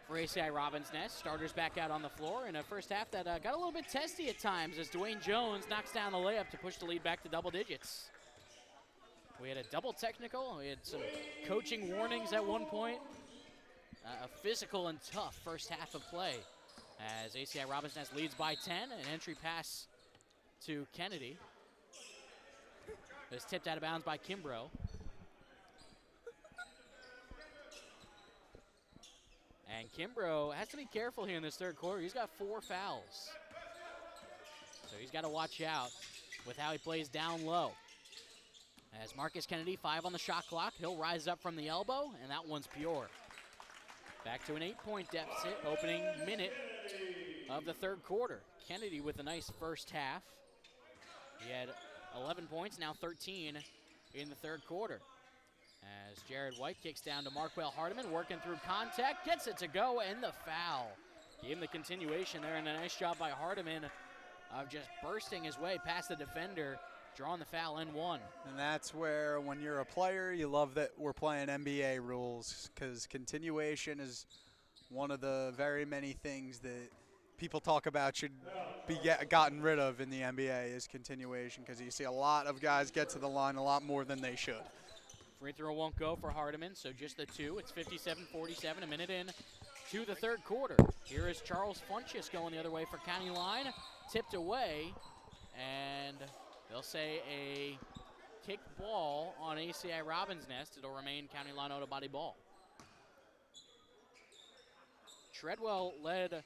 for ACI Robins Nest. Starters back out on the floor in a first half that got a little bit testy at times as Dwayne Jones knocks down the layup to push the lead back to double digits. We had a double technical. We had some coaching warnings at one point. A physical and tough first half of play as ACI Robins Nest leads by 10. An entry pass to Kennedy. It's tipped out of bounds by Kimbrough. And Kimbrough has to be careful here in this third quarter. He's got 4 fouls. So he's got to watch out with how he plays down low. As Marcus Kennedy, 5 on the shot clock. He'll rise up from the elbow, and that one's pure. Back to an 8-point deficit, opening minute of the third quarter. Kennedy with a nice first half. He had 11 points, now 13 in the third quarter. As Jared White kicks down to Marquel Hardiman, working through contact, gets it to go, and the foul. Gave him the continuation there, and a nice job by Hardiman of just bursting his way past the defender, drawing the foul and one. And that's where, when you're a player, you love that we're playing NBA rules, because continuation is one of the very many things that people talk about should be gotten rid of in the NBA is continuation, because you see a lot of guys get to the line a lot more than they should. Free throw won't go for Hardiman, so just the 2. It's 57-47, a minute in to the third quarter. Here is Charles Funchess going the other way for County Line. Tipped away, and they'll say a kick ball on ACI Robins Nest. It'll remain County Line Auto Body ball. Treadwell led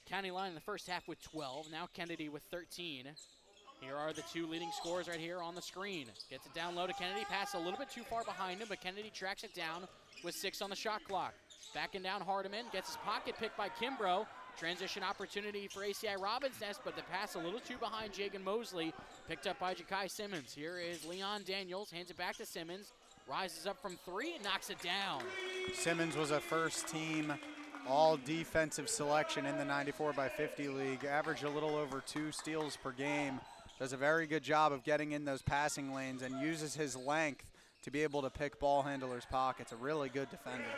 County Line in the first half with 12. Now Kennedy with 13. Here are the 2 leading scorers right here on the screen. Gets it down low to Kennedy. Pass a little bit too far behind him, but Kennedy tracks it down with 6 on the shot clock. Backing down Hardiman. Gets his pocket picked by Kimbrough. Transition opportunity for ACI Robins Nest, but the pass a little too behind Jagan Mosley. Picked up by Ja'Kai Simmons. Here is Leon Daniels. Hands it back to Simmons. Rises up from 3 and knocks it down. Simmons was a first-team all-defensive selection in the 94x50 league. Averaged a little over 2 steals per game. Does a very good job of getting in those passing lanes and uses his length to be able to pick ball handlers' pockets. A really good defender.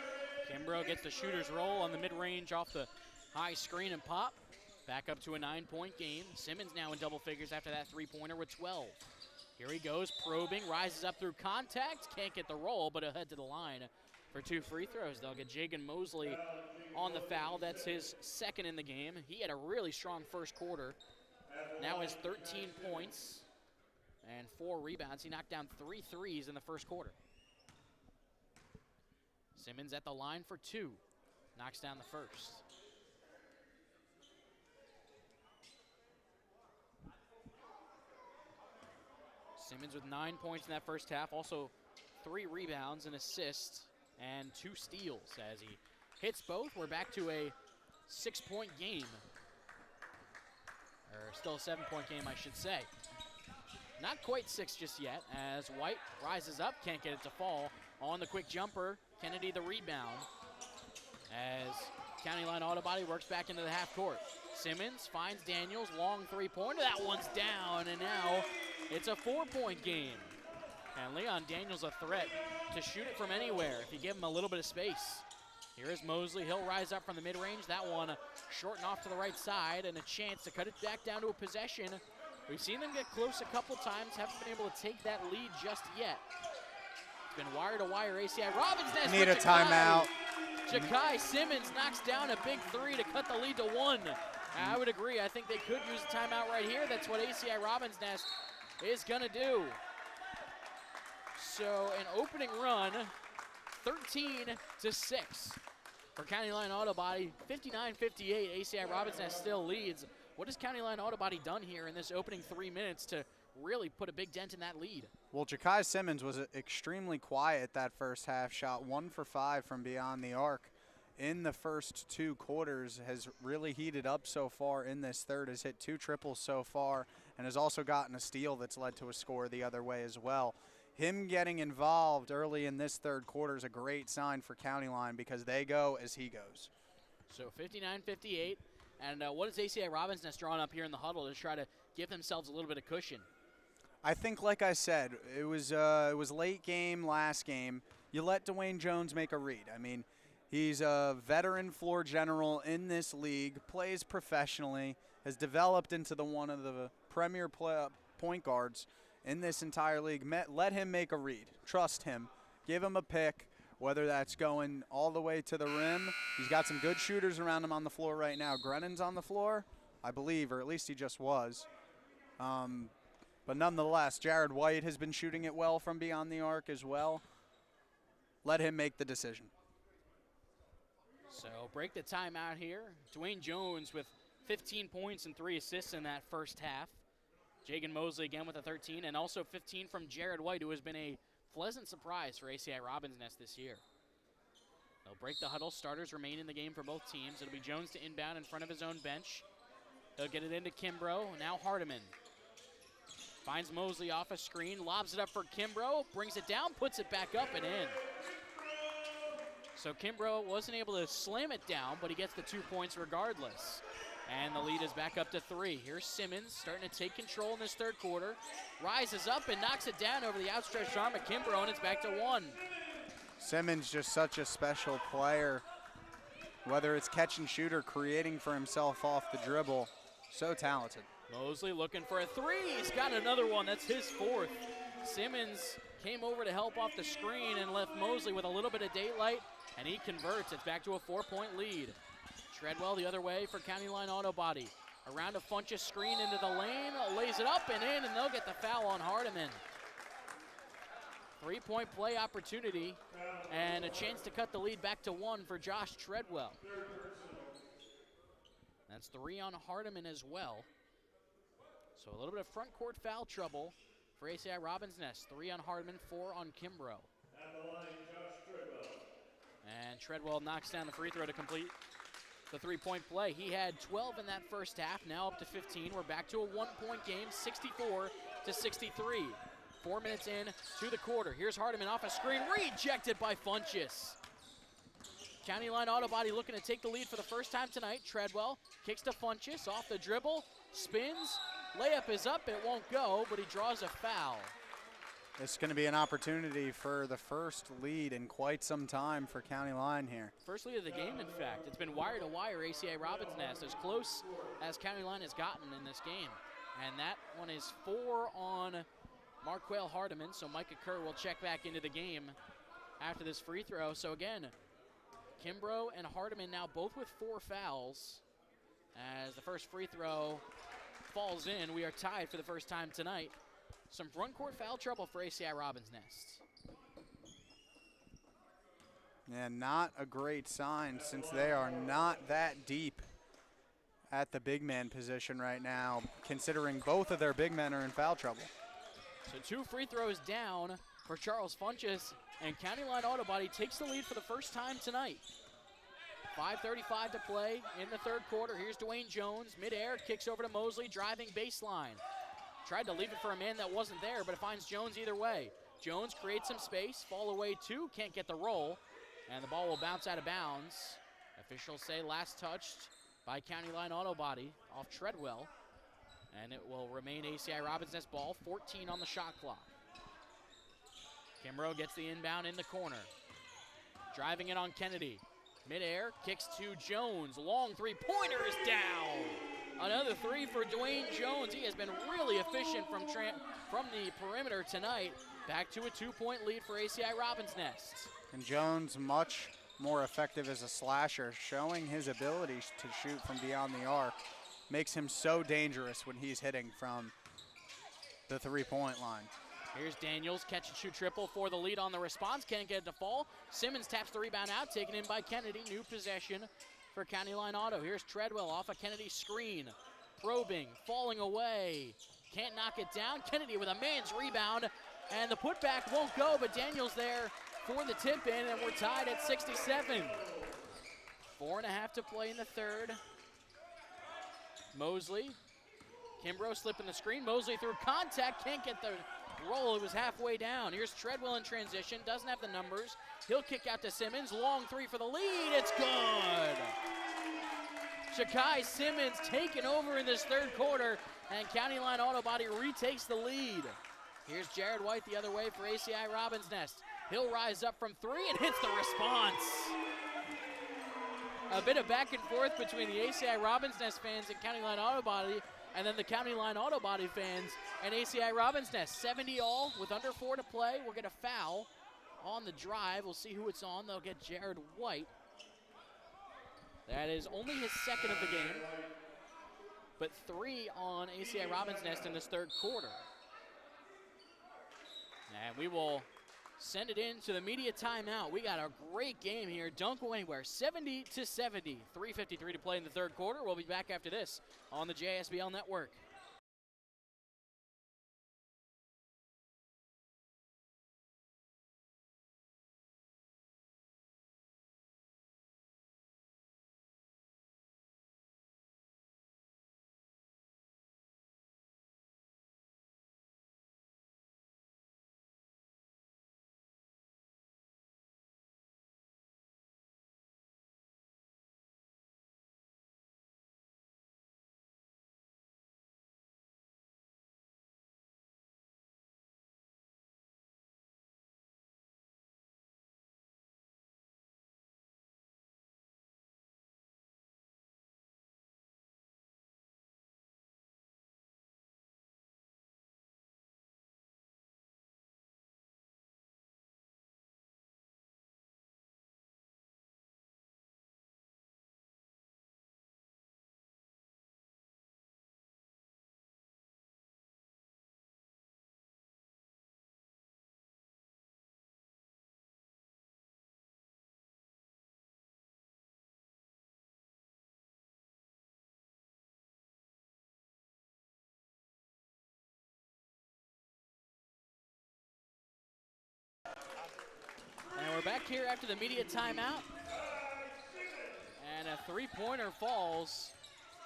Kimbrough gets the shooter's roll on the mid-range off the high screen and pop. Back up to a 9-point game. Simmons now in double figures after that 3-pointer with 12. Here he goes, probing, rises up through contact. Can't get the roll, but he'll head to the line for 2 free throws. They'll get Jagan Mosley on the foul. That's his 2nd in the game. He had a really strong first quarter. Now has 13 points and 4 rebounds. He knocked down 3 threes in the first quarter. Simmons at the line for 2. Knocks down the first. Simmons with 9 points in that first half. Also 3 rebounds, an assist, and 2 steals as he hits both. We're back to a 6-point game. Or still a 7-point game, I should say. Not quite 6 just yet, as White rises up, can't get it to fall. On the quick jumper, Kennedy the rebound. As County Line Auto Body works back into the half court. Simmons finds Daniels, long 3-pointer. That one's down, and now it's a 4-point game. And Leon Daniels a threat to shoot it from anywhere if you give him a little bit of space. Here is Mosley. He'll rise up from the mid-range. That one shortened off to the right side, and a chance to cut it back down to a possession. We've seen them get close a couple times. Haven't been able to take that lead just yet. It's been wire to wire. ACI Robins Nest. Need a timeout. Ja'Kai Simmons knocks down a big 3 to cut the lead to 1. I would agree. I think they could use a timeout right here. That's what ACI Robins Nest is going to do. So an opening run, 13-6 for County Line Auto Body. 59-58, ACI Robins Nest still leads. What has County Line Auto Body done here in this opening 3 minutes to really put a big dent in that lead? Well, Ja'Kai Simmons was extremely quiet that first half. Shot 1 for 5 from beyond the arc in the first 2 quarters. Has really heated up so far in this third. Has hit 2 triples so far and has also gotten a steal that's led to a score the other way as well. Him getting involved early in this third quarter is a great sign for County Line because they go as he goes. So 59-58. And what is ACI Robins Nest drawing up here in the huddle to try to give themselves a little bit of cushion? I think, like I said, it was late game last game. You let Dwayne Jones make a read. I mean, he's a veteran floor general in this league, plays professionally, has developed into one of the premier point guards in this entire league. Let him make a read. Trust him. Give him a pick, whether that's going all the way to the rim. He's got some good shooters around him on the floor right now. Grennan's on the floor, I believe, or at least he just was. But nonetheless, Jared White has been shooting it well from beyond the arc as well. Let him make the decision. So break the timeout here. Dwayne Jones with 15 points and 3 assists in that first half. Jagan Mosley again with a 13, and also 15 from Jared White, who has been a pleasant surprise for ACI Robbins Nest this year. They'll break the huddle. Starters remain in the game for both teams. It'll be Jones to inbound in front of his own bench. He'll get it into Kimbrough. Now Hardiman. Finds Mosley off a screen, lobs it up for Kimbrough, brings it down, puts it back up and in. So Kimbrough wasn't able to slam it down, but he gets the 2 points regardless. And the lead is back up to 3. Here's Simmons starting to take control in this third quarter. Rises up and knocks it down over the outstretched arm of Kimbrough, and it's back to 1. Simmons just such a special player. Whether it's catch and shoot or creating for himself off the dribble, so talented. Mosley looking for a 3. He's got another one. That's his 4th. Simmons came over to help off the screen and left Mosley with a little bit of daylight, and he converts. It's back to a 4-point lead. Treadwell the other way for County Line Auto Body. Around a Funchess screen into the lane, lays it up and in, and they'll get the foul on Hardiman. 3-point play opportunity and a chance to cut the lead back to 1 for Josh Treadwell. That's 3 on Hardiman as well. So a little bit of front court foul trouble for ACI Robbins Nest. 3 on Hardiman, 4 on Kimbrough. At the line, Josh Treadwell. And Treadwell knocks down the free throw to complete the 3-point play. He had 12 in that first half, now up to 15. We're back to a 1-point game, 64-63. 4 minutes in to the quarter. Here's Hardiman off a screen, rejected by Funchess. County Line Auto Body looking to take the lead for the first time tonight. Treadwell kicks to Funchess, off the dribble, spins, layup is up, it won't go, but he draws a foul. It's going to be an opportunity for the first lead in quite some time for County Line here. First lead of the game, in fact. It's been wire to wire, ACI Robbins Nest, as close as County Line has gotten in this game. And that one is 4 on Marquel Hardiman, so Micah Kerr will check back into the game after this free throw. So again, Kimbrough and Hardiman now both with 4 fouls. As the first free throw falls in, we are tied for the first time tonight. Some front court foul trouble for ACI Robbins Nest. Yeah, not a great sign since they are not that deep at the big man position right now, considering both of their big men are in foul trouble. So 2 free throws down for Charles Funchess, and County Line Auto Body takes the lead for the first time tonight. 5:35 to play in the third quarter. Here's Dwayne Jones, midair, kicks over to Mosley, driving baseline. Tried to leave it for a man that wasn't there, but it finds Jones either way. Jones creates some space, fall away 2, can't get the roll, and the ball will bounce out of bounds. Officials say last touched by County Line Auto Body off Treadwell, and it will remain ACI Robbins Nest ball, 14 on the shot clock. Kimbrough gets the inbound in the corner. Driving it on Kennedy. Midair, kicks to Jones. Long three-pointer is down. Another 3 for Dwayne Jones. He has been really efficient from the perimeter tonight. Back to a 2-point lead for ACI Robbins Nest. And Jones much more effective as a slasher, showing his ability to shoot from beyond the arc. Makes him so dangerous when he's hitting from the 3-point line. Here's Daniels, catch and shoot triple for the lead on the response. Can't get it to fall. Simmons taps the rebound out, taken in by Kennedy. New possession for County Line Auto. Here's Treadwell off a Kennedy screen. Probing, falling away. Can't knock it down. Kennedy with a man's rebound. And the putback won't go, but Daniels there for the tip in, and we're tied at 67. 4.5 to play in the third. Mosley. Kimbrough slipping the screen. Mosley through contact, can't get the roll. It was halfway down. Here's Treadwell in transition, doesn't have the numbers. He'll kick out to Simmons. Long 3 for the lead. It's good. Shakai Simmons taking over in this third quarter, and County Line Auto Body retakes the lead. Here's Jared White the other way for ACI Robin's Nest. He'll rise up from 3 and hits the response. A bit of back and forth between the ACI Robin's Nest fans and County Line Auto Body, and then the County Line Auto Body fans and ACI Robin's Nest. 70 all with under 4 to play. We'll get a foul on the drive. We'll see who it's on. They'll get Jared White. That is only his second of the game, but 3 on ACI Robin's Nest in this third quarter. And we will send it into the media timeout. We got a great game here. Don't go anywhere. 70-70. 3:53 to play in the third quarter. We'll be back after this on the JSBL Network. And we're back here after the media timeout. And a three-pointer falls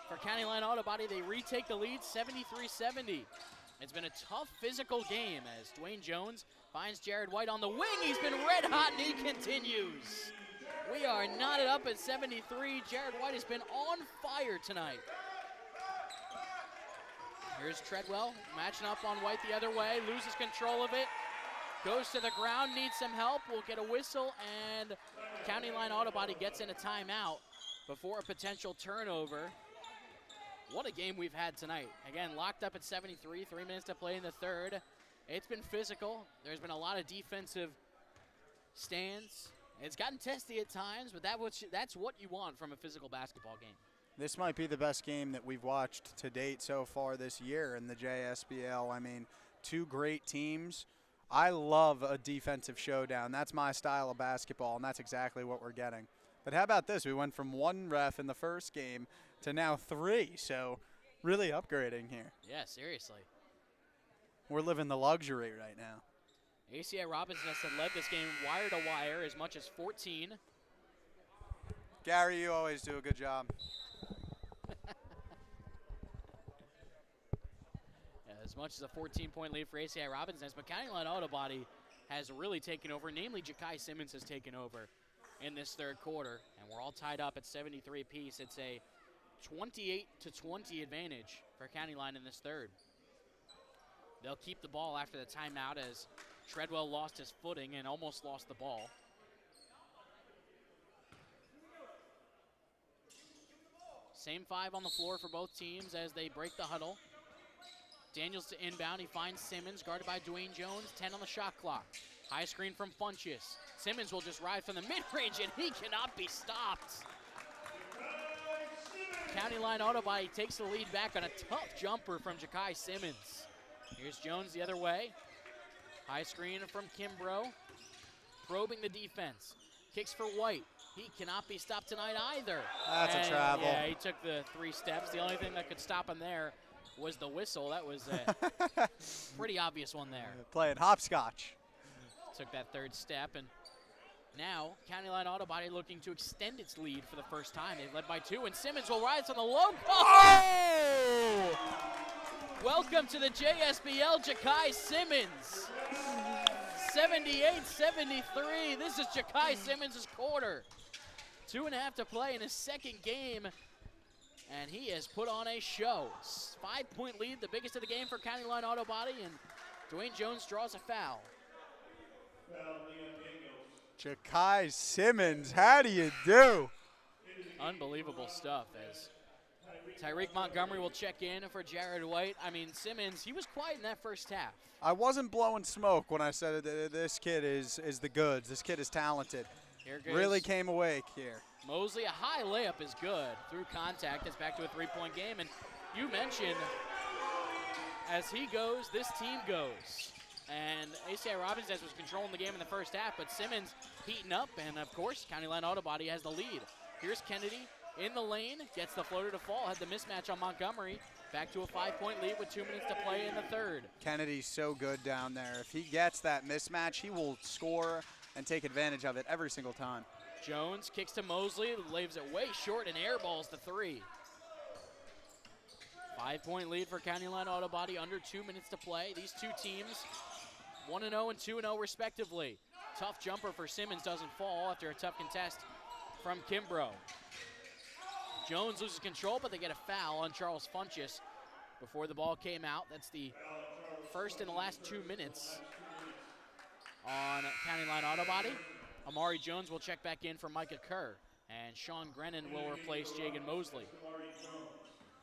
for County Line Auto Body. They retake the lead 73-70. It's been a tough physical game as Dwayne Jones finds Jared White on the wing. He's been red hot and he continues. We are knotted up at 73. Jared White has been on fire tonight. Here's Treadwell matching up on White the other way, loses control of it. Goes to the ground, needs some help. We'll get a whistle, and County Line Auto Body gets in a timeout before a potential turnover. What a game we've had tonight. Again, locked up at 73, 3 minutes to play in the third. It's been physical. There's been a lot of defensive stands. It's gotten testy at times, but that's what you want from a physical basketball game. This might be the best game that we've watched to date so far this year in the JSBL. I mean, two great teams. I love a defensive showdown. That's my style of basketball, and that's exactly what we're getting. But how about this? We went from 1 ref in the first game to now 3, so really upgrading here. Yeah, seriously. We're living the luxury right now. ACI Robin's Nest had led this game wire to wire as much as 14. Gary, you always do a good job. As much as a 14-point lead for ACI Robin's Nest, but County Line Auto Body has really taken over, namely Ja'Kai Simmons has taken over in this third quarter, and we're all tied up at 73 apiece. It's a 28-20 advantage for County Line in this third. They'll keep the ball after the timeout as Treadwell lost his footing and almost lost the ball. Same 5 on the floor for both teams as they break the huddle. Daniels to inbound. He finds Simmons, guarded by Dwayne Jones. 10 on the shot clock. High screen from Funchess. Simmons will just ride from the mid-range, and he cannot be stopped. County Line Auto Body takes the lead back on a tough jumper from Ja'Kai Simmons. Here's Jones the other way. High screen from Kimbrough. Probing the defense. Kicks for White. He cannot be stopped tonight either. That's a travel. Yeah, he took the 3 steps. The only thing that could stop him there was the whistle. That was a pretty obvious one there. Playing hopscotch. Took that 3rd step, and now County Line Auto Body looking to extend its lead for the first time. They've led by 2, and Simmons will rise on the low. Oh! Welcome to the JSBL, Ja'Kai Simmons. 78-73. This is Ja'Kai Simmons' quarter. 2.5 to play in his second game, and he has put on a show. 5-point lead, the biggest of the game for County Line Auto Body, and Dwayne Jones draws a foul. Ja'Kai Simmons, how do you do? Unbelievable stuff as Tyreek Montgomery will check in for Jared White. I mean, Simmons, he was quiet in that first half. I wasn't blowing smoke when I said that this kid is the goods. This kid is talented. Here goes Really came awake here. Mosley. A high layup is good through contact. It's back to a three-point game. And you mentioned, as he goes, this team goes. And ACI Robbins was controlling the game in the first half, but Simmons heating up, and of course, County Line Auto Body has the lead. Here's Kennedy in the lane, gets the floater to fall, had the mismatch on Montgomery. Back to a 5-point lead with 2 minutes to play in the third. Kennedy's so good down there. If he gets that mismatch, he will score and take advantage of it every single time. Jones kicks to Mosley, leaves it way short and airballs the three. 5-point lead for County Line Auto Body, under 2 minutes to play. These two teams 1-0 and 2-0 respectively. Tough jumper for Simmons, doesn't fall after a tough contest from Kimbrough. Jones loses control, but they get a foul on Charles Funchess before the ball came out. That's the first in the last 2 minutes on County Line Auto Body. Amari Jones will check back in for Micah Kerr, and Sean Grennan will replace Jagan Mosley.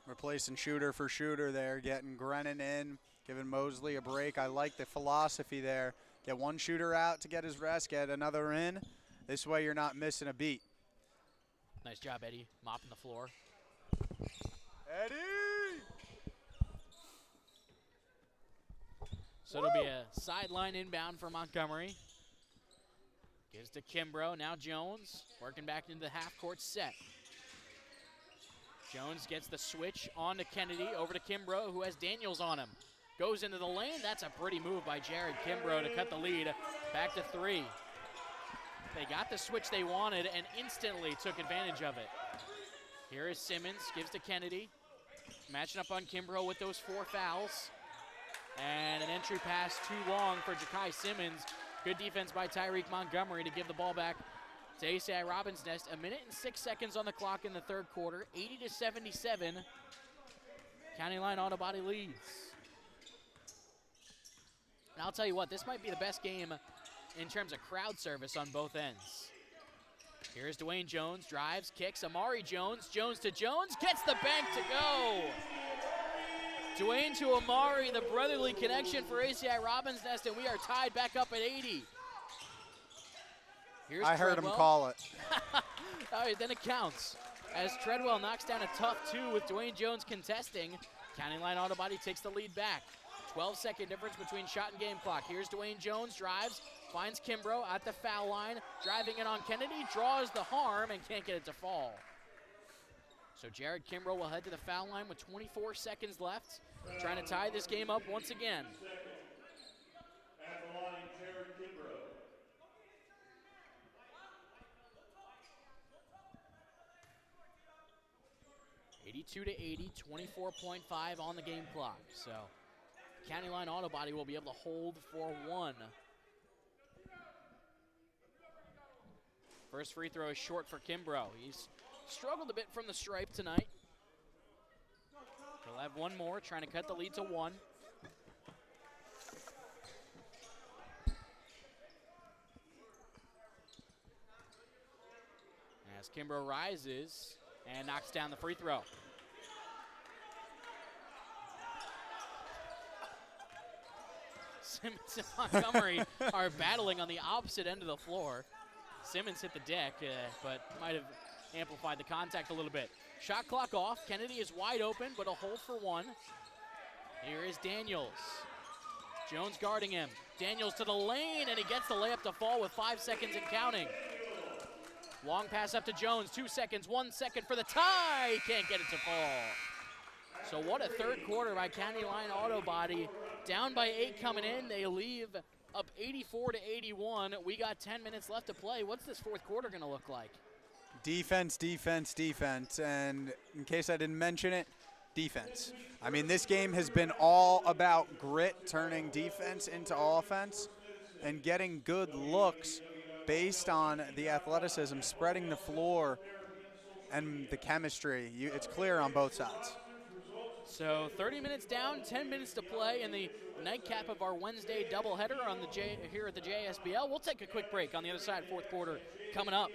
Replacing shooter for shooter there, getting Grennan in, giving Mosley a break. I like the philosophy there. Get one shooter out to get his rest, get another in. This way you're not missing a beat. Nice job, Eddie, mopping the floor. Eddie! So it'll be a sideline inbound for Montgomery. Gives to Kimbrough, now Jones, working back into the half-court set. Jones gets the switch on to Kennedy, over to Kimbrough, who has Daniels on him. Goes into the lane, that's a pretty move by Jared Kimbrough to cut the lead back to 3. They got the switch they wanted and instantly took advantage of it. Here is Simmons, gives to Kennedy. Matching up on Kimbrough with those 4 fouls. And an entry pass too long for Ja'Kai Simmons. Good defense by Tyreek Montgomery to give the ball back to ACI Robbins Nest. 1 minute and 6 seconds on the clock in the third quarter. 80-77. County Line Auto Body leads. And I'll tell you what, this might be the best game in terms of crowd service on both ends. Here's Dwayne Jones, drives, kicks, Amari Jones, Jones to Jones, gets the bank to go. Dwayne to Amari, the brotherly connection for ACI Robbins Nest, and we are tied back up at 80. Here's I heard him Treadwell. call it. All right, then it counts. As Treadwell knocks down a tough 2 with Dwayne Jones contesting, County Line Auto Body takes the lead back. 12-second difference between shot and game clock. Here's Dwayne Jones, drives, finds Kimbrough at the foul line, driving in on Kennedy, draws the harm, and can't get it to fall. So Jared Kimbrough will head to the foul line with 24 seconds left, trying to tie this game up once again. At the line, Jared Kimbrough. 82-80, 24.5 on the game clock. So County Line Auto Body will be able to hold for 1. First free throw is short for Kimbrough. He's struggled a bit from the stripe tonight. He'll have one more, trying to cut the lead to 1. As Kimbrough rises and knocks down the free throw. Simmons and Montgomery are battling on the opposite end of the floor. Simmons hit the deck, but might have amplified the contact a little bit. Shot clock off. Kennedy is wide open, but a hold for 1. Here is Daniels. Jones guarding him. Daniels to the lane, and he gets the layup to fall with 5 seconds and counting. Long pass up to Jones. 2 seconds, 1 second for the tie. He can't get it to fall. So what a third quarter by County Line Auto Body. Down by 8 coming in. They leave up 84-81. We got 10 minutes left to play. What's this fourth quarter going to look like? Defense, defense, defense. And in case I didn't mention it, defense. I mean, this game has been all about grit, turning defense into offense, and getting good looks based on the athleticism, spreading the floor, and the chemistry. It's clear on both sides. So 30 minutes down, 10 minutes to play in the nightcap of our Wednesday doubleheader on the here at the JSBL. We'll take a quick break. On the other side, fourth quarter coming up.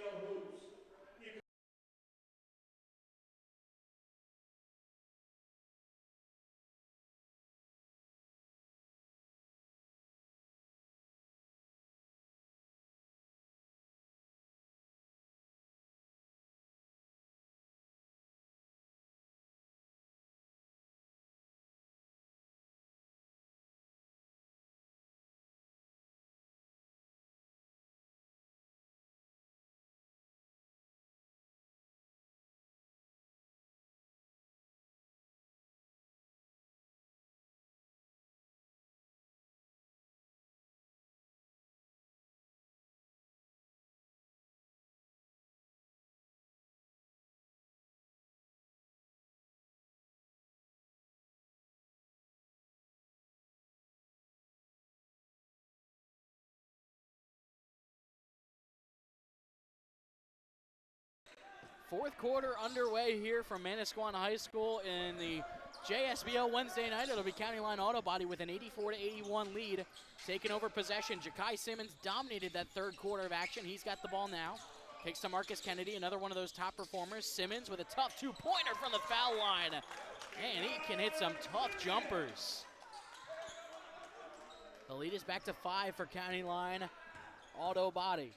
Fourth quarter underway here from Manasquan High School in the JSBL Wednesday night. It'll be County Line Auto Body with an 84-81 lead, taking over possession. Ja'Kai Simmons dominated that third quarter of action. He's got the ball now. Kicks to Marcus Kennedy, another one of those top performers. Simmons with a tough two-pointer from the foul line. And he can hit some tough jumpers. The lead is back to 5 for County Line Auto Body.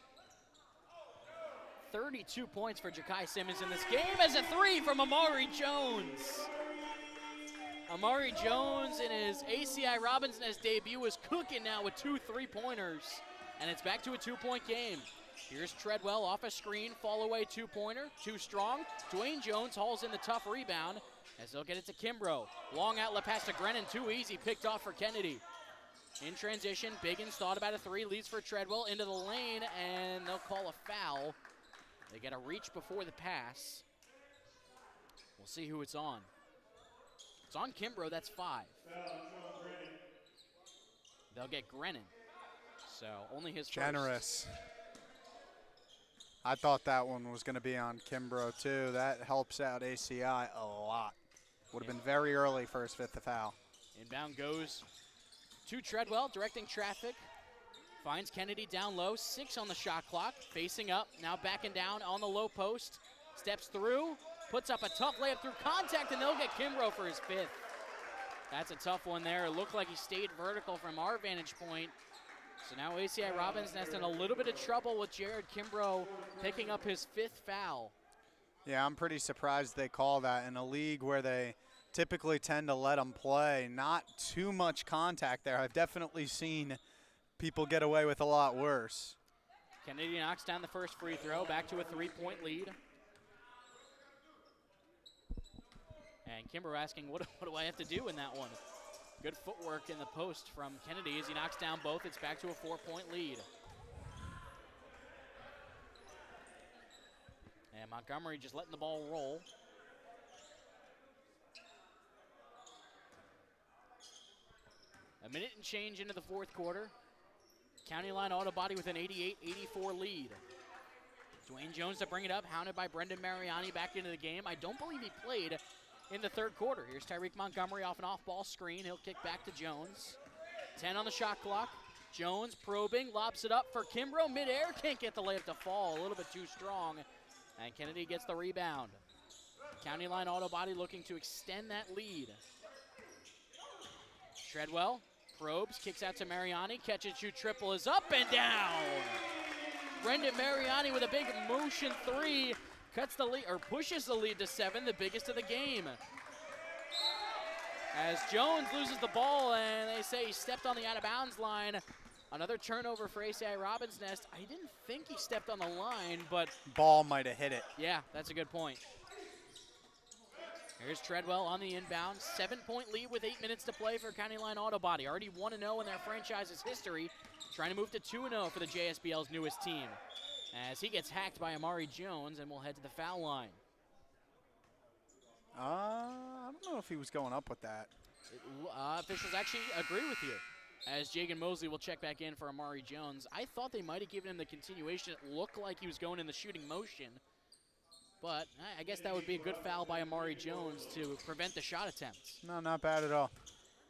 32 points for Ja'Kai Simmons in this game as a 3 from Amari Jones. Amari Jones in his ACI Robins Nest debut is cooking now with 2 3-pointers, and it's back to a 2-point game. Here's Treadwell off a screen, fall away 2-pointer, too strong. Dwayne Jones hauls in the tough rebound as they'll get it to Kimbrough. Long outlet pass to Grennan, too easy, picked off for Kennedy. In transition, Biggins thought about a 3, leads for Treadwell into the lane, and they'll call a foul. They get a reach before the pass. We'll see who it's on. It's on Kimbrough, that's 5. They'll get Grennan. So only his Generous. I thought that one was going to be on Kimbrough too. That helps out ACI a lot. Would have been very early for his 5th foul. Inbound goes to Treadwell, directing traffic. Finds Kennedy down low, 6 on the shot clock, facing up, now backing down on the low post. Steps through, puts up a tough layup through contact, and they'll get Kimbrough for his 5th. That's a tough one there. It looked like he stayed vertical from our vantage point. So now ACI Robins Nest in a little bit of trouble with Jared Kimbrough picking up his 5th foul. Yeah, I'm pretty surprised they call that in a league where they typically tend to let them play. Not too much contact there. I've definitely seen people get away with a lot worse. Kennedy knocks down the first free throw, back to a 3-point lead. And Kimbrough asking, what do I have to do in that one? Good footwork in the post from Kennedy as he knocks down both. It's back to a 4-point lead. And Montgomery just letting the ball roll. A minute and change into the fourth quarter. County Line Auto Body with an 88-84 lead. Dwayne Jones to bring it up, hounded by Brendan Mariani back into the game. I don't believe he played in the third quarter. Here's Tyreek Montgomery off an off-ball screen. He'll kick back to Jones. 10 on the shot clock. Jones probing, lobs it up for Kimbrough. Midair, can't get the layup to fall. A little bit too strong. And Kennedy gets the rebound. County Line Auto Body looking to extend that lead. Treadwell probes, kicks out to Mariani. Catch and shoot triple is up and down. Brendan Mariani with a big motion 3. Cuts the lead, or pushes the lead to 7, the biggest of the game. As Jones loses the ball, and they say he stepped on the out-of-bounds line. Another turnover for ACI Robins Nest. I didn't think he stepped on the line, but ball might have hit it. Yeah, that's a good point. Here's Treadwell on the inbound. 7-point lead with 8 minutes to play for County Line Auto Body. Already 1-0 in their franchise's history. Trying to move to 2-0 for the JSBL's newest team. As he gets hacked by Amari Jones, and we'll head to the foul line. I don't know if he was going up with that. Officials actually agree with you. As Jagan Mosley will check back in for Amari Jones. I thought they might have given him the continuation. It looked like he was going in the shooting motion. but I guess that would be a good foul by Amari Jones to prevent the shot attempts. No, not bad at all.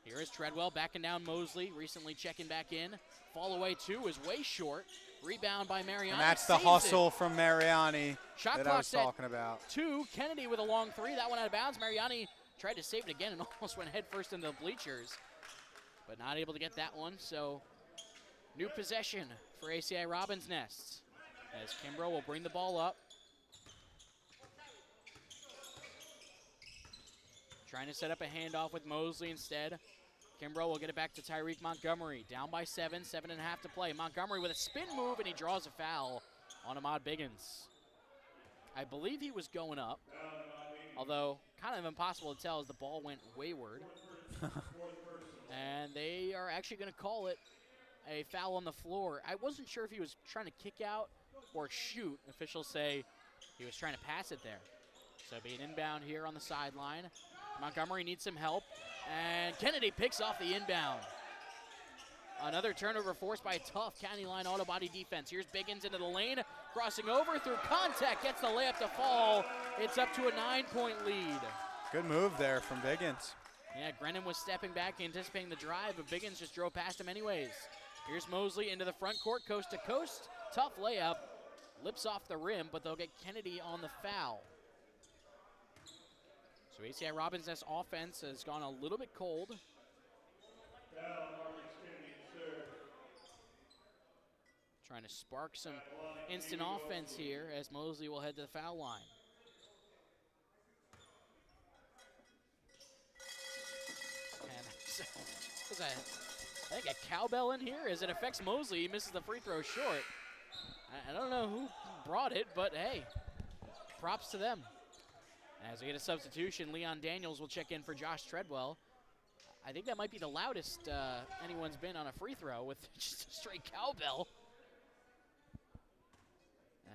Here is Treadwell backing down Mosley, recently checking back in. Fall away two is way short. Rebound by Mariani. And that's the saves hustle it. from Mariani Shot that I clock was set talking about. 2. Kennedy with a long 3. That one out of bounds. Mariani tried to save it again and almost went head first into the bleachers, but not able to get that one. So new possession for ACI Robbins Nest as Kimbrough will bring the ball up. Trying to set up a handoff with Mosley instead. Kimbrough will get it back to Tyreek Montgomery. Down by 7, 7.5 to play. Montgomery with a spin move, and he draws a foul on Ahmad Biggins. I believe he was going up, although kind of impossible to tell as the ball went wayward. And they are actually going to call it a foul on the floor. I wasn't sure if he was trying to kick out or shoot. Officials say he was trying to pass it there. So it'll be an inbound here on the sideline. Montgomery needs some help, and Kennedy picks off the inbound. Another turnover forced by a tough County Line auto body defense. Here's Biggins into the lane, crossing over through contact, gets the layup to fall. It's up to a 9-point lead. Good move there from Biggins. Yeah, Grennan was stepping back, anticipating the drive, but Biggins just drove past him anyways. Here's Mosley into the front court, coast to coast. Tough layup, lips off the rim, but they'll get Kennedy on the foul. So ACI Robbins' offense has gone a little bit cold. Trying to spark some instant offense here as Mosley will head to the foul line. And so, I think a cowbell in here as it affects Mosley. He misses the free throw short. I don't know who brought it, but hey, props to them. As we get a substitution, Leon Daniels will check in for Josh Treadwell. I think that might be the loudest anyone's been on a free throw with just a straight cowbell.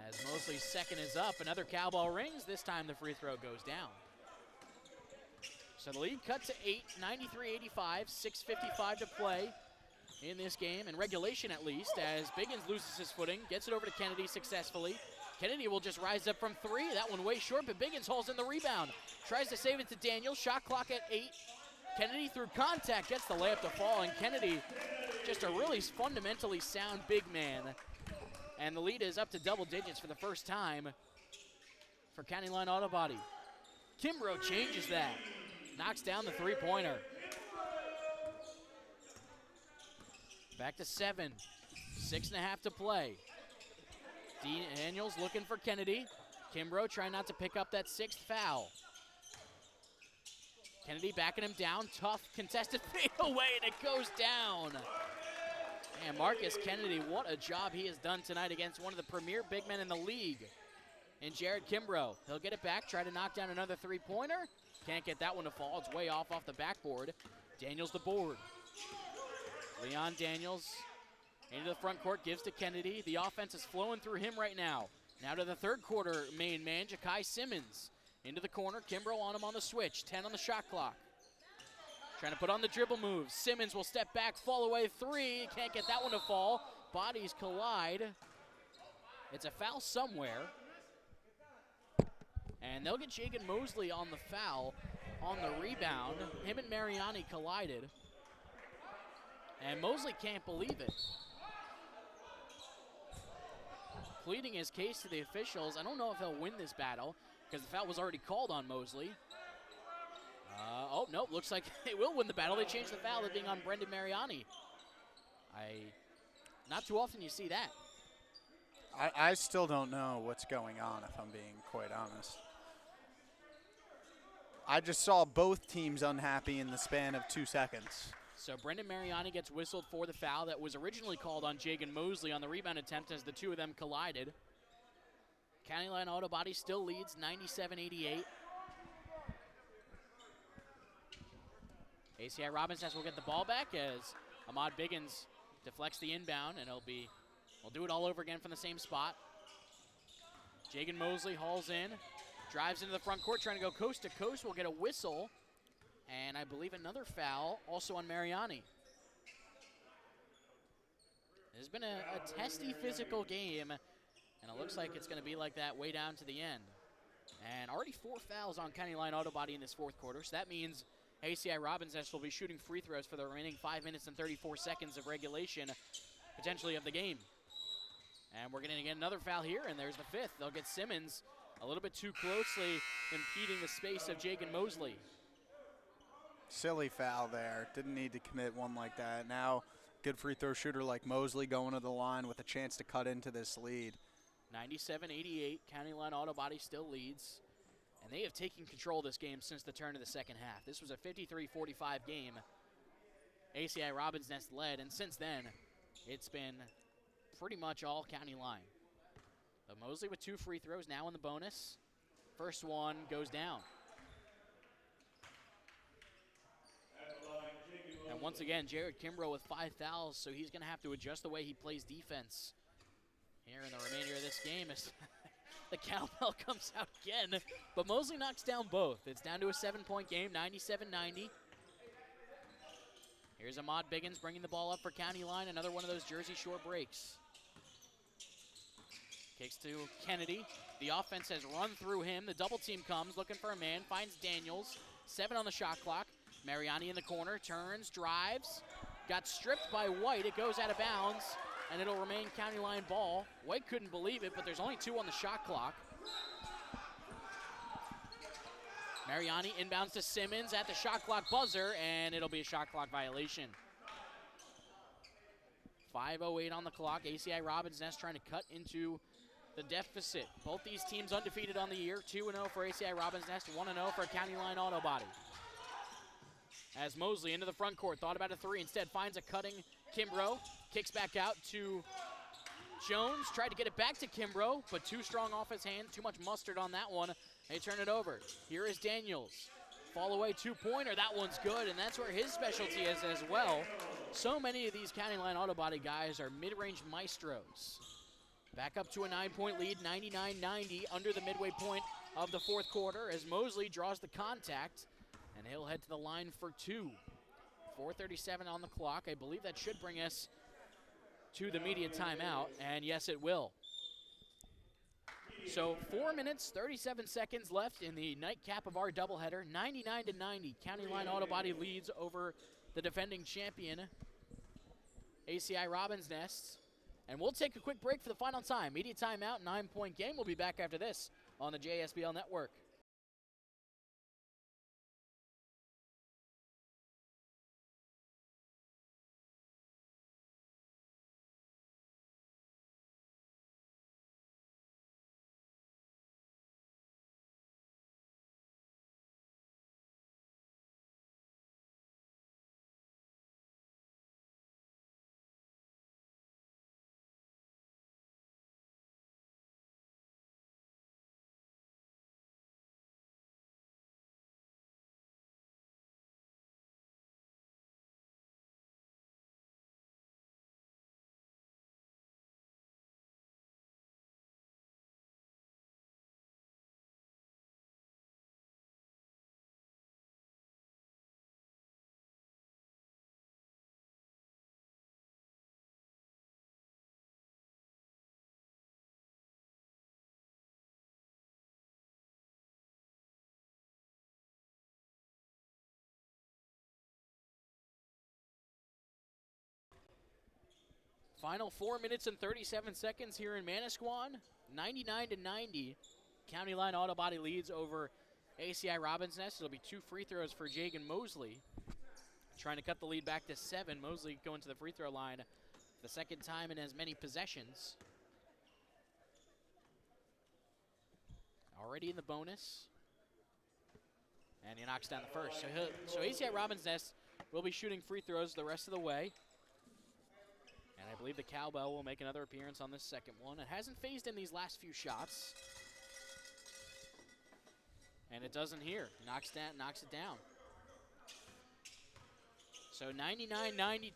As Mosley's second is up, another cowbell rings. This time the free throw goes down. So the lead cut to 8, 93-85, 6:55 to play in this game, in regulation at least, as Biggins loses his footing, gets it over to Kennedy successfully. Kennedy will just rise up from 3. That one way short, but Biggins holds in the rebound. Tries to save it to Daniels. Shot clock at 8. Kennedy through contact gets the layup to fall, and Kennedy, just a really fundamentally sound big man. And the lead is up to double digits for the first time for County Line Auto Body. Kimbrough changes that. Knocks down the three-pointer. Back to 7. 6.5 to play. Daniels looking for Kennedy. Kimbrough trying not to pick up that 6th foul. Kennedy backing him down. Tough contested fade away, and it goes down. And Marcus Kennedy, what a job he has done tonight against one of the premier big men in the league in Jared Kimbrough. He'll get it back, try to knock down another three-pointer. Can't get that one to fall. It's way off the backboard. Daniels the board. Leon Daniels into the front court, gives to Kennedy. The offense is flowing through him right now. Now to the third quarter main man, Ja'Kai Simmons. Into the corner, Kimbrough on him on the switch. 10 on the shot clock. Trying to put on the dribble moves. Simmons will step back, fall away 3. Can't get that one to fall. Bodies collide. It's a foul somewhere. And they'll get Jagan Mosley on the foul on the rebound. Him and Mariani collided. And Mosley can't believe it. Pleading his case to the officials. I don't know if he'll win this battle because the foul was already called on Mosley. Oh, no, looks like they will win the battle. They changed the foul to being on Brendan Mariani. Not too often you see that. I still don't know what's going on, if I'm being quite honest. I just saw both teams unhappy in the span of 2 seconds. So Brendan Mariani gets whistled for the foul that was originally called on Jagan Mosley on the rebound attempt as the two of them collided. County Line Auto Body still leads 97-88. ACI Robbins will get the ball back as Ahmad Biggins deflects the inbound, and we'll do it all over again from the same spot. Jagan Mosley hauls in, drives into the front court, trying to go coast to coast. We'll get a whistle, and I believe another foul also on Mariani. It's been a testy physical game, and it looks like it's going to be like that way down to the end. And already 4 fouls on County Line Auto Body in this fourth quarter, so that means ACI Robbins Nest will be shooting free throws for the remaining 5 minutes and 34 seconds of regulation, potentially of the game. And we're going to get another foul here, and there's the fifth. They'll get Simmons a little bit too closely impeding the space of Jagan Mosley. Silly foul there. Didn't need to commit one like that. Now, good free throw shooter like Mosley going to the line with a chance to cut into this lead. 97-88, County Line Auto Body still leads. And they have taken control of this game since the turn of the second half. This was a 53-45 game. ACI Robbins Nest led, and since then, it's been pretty much all County Line. But Mosley with 2 free throws now in the bonus. First one goes down. And once again, Jared Kimbrough with 5 fouls, so he's going to have to adjust the way he plays defense here in the remainder of this game as the cowbell comes out again. But Mosley knocks down both. It's down to a 7-point game, 97-90. Here's Ahmad Biggins bringing the ball up for County Line, another one of those Jersey Shore breaks. Kicks to Kennedy. The offense has run through him. The double team comes, looking for a man, finds Daniels. 7 on the shot clock. Mariani in the corner, turns, drives. Got stripped by White. It goes out of bounds, and it'll remain County Line ball. White couldn't believe it, but there's only 2 on the shot clock. Mariani inbounds to Simmons at the shot clock buzzer, and it'll be a shot clock violation. 5:08 on the clock. ACI Robbins Nest trying to cut into the deficit. Both these teams undefeated on the year. 2-0 for ACI Robbins Nest, 1-0 for County Line Auto Body. As Mosley into the front court, thought about a 3, instead finds a cutting Kimbrough. Kicks back out to Jones, tried to get it back to Kimbrough, but too strong off his hand, too much mustard on that one. They turn it over. Here is Daniels. Fall away 2-pointer, that one's good, and that's where his specialty is as well. So many of these County Line Auto Body guys are mid-range maestros. Back up to a 9-point lead, 99-90, under the midway point of the fourth quarter as Mosley draws the contact, and he'll head to the line for 2. 4:37 on the clock. I believe that should bring us to the media timeout, and yes, it will. So 4 minutes, 37 seconds left in the nightcap of our doubleheader. 99-90, County Line Auto Body leads over the defending champion, ACI Robbins Nest. And we'll take a quick break for the final time. Media timeout, 9-point game. We'll be back after this on the JSBL Network. Final 4 minutes and 37 seconds here in Manasquan. 99-90. County Line Auto Body leads over ACI Robbins Nest. It'll be 2 free throws for Jagan Mosley. Trying to cut the lead back to 7. Mosley going to the free throw line the second time in as many possessions. Already in the bonus. And he knocks down the first. So ACI Robbins Nest will be shooting free throws the rest of the way. And I believe the cowbell will make another appearance on this second one. It hasn't phased in these last few shots. And it doesn't here. Knocks it down. So 99-92.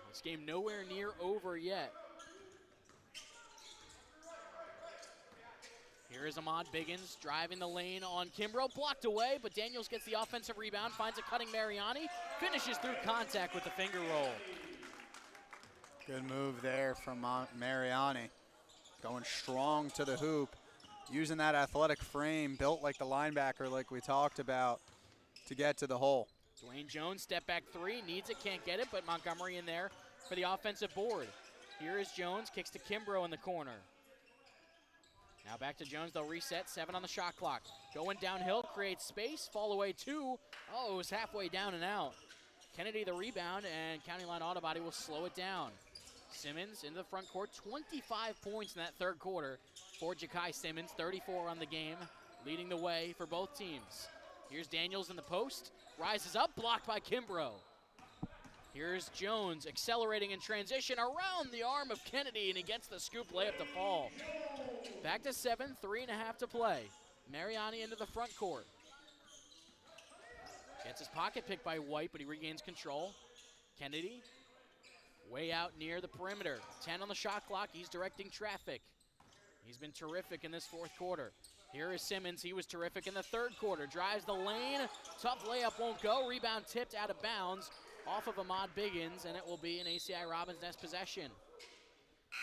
This game nowhere near over yet. Here is Ahmad Biggins driving the lane on Kimbrough. Blocked away, but Daniels gets the offensive rebound. Finds a cutting Mariani. Finishes through contact with the finger roll. Good move there from Mariani. Going strong to the hoop. using that athletic frame, built like the linebacker like we talked about, to get to the hole. Dwayne Jones, step back three, needs it, can't get it, but Montgomery in there for the offensive board. Here is Jones, kicks to Kimbrough in the corner. Now back to Jones, they'll reset, 7 on the shot clock. Going downhill, creates space, fall away 2. Oh, it was halfway down and out. Kennedy the rebound, and County Line Auto Body will slow it down. Simmons into the front court, 25 points in that third quarter for Ja'Kai Simmons, 34 on the game, leading the way for both teams. Here's Daniels in the post, rises up, blocked by Kimbrough. Here's Jones accelerating in transition around the arm of Kennedy, and he gets the scoop layup to fall. Back to 7, 3.5 to play. Mariani into the front court. Gets his pocket picked by White, but he regains control. Kennedy, way out near the perimeter. 10 on the shot clock, he's directing traffic. He's been terrific in this fourth quarter. Here is Simmons, he was terrific in the third quarter. Drives the lane, tough layup won't go. Rebound tipped out of bounds off of Ahmad Biggins, and it will be an ACI Robbins Nest possession.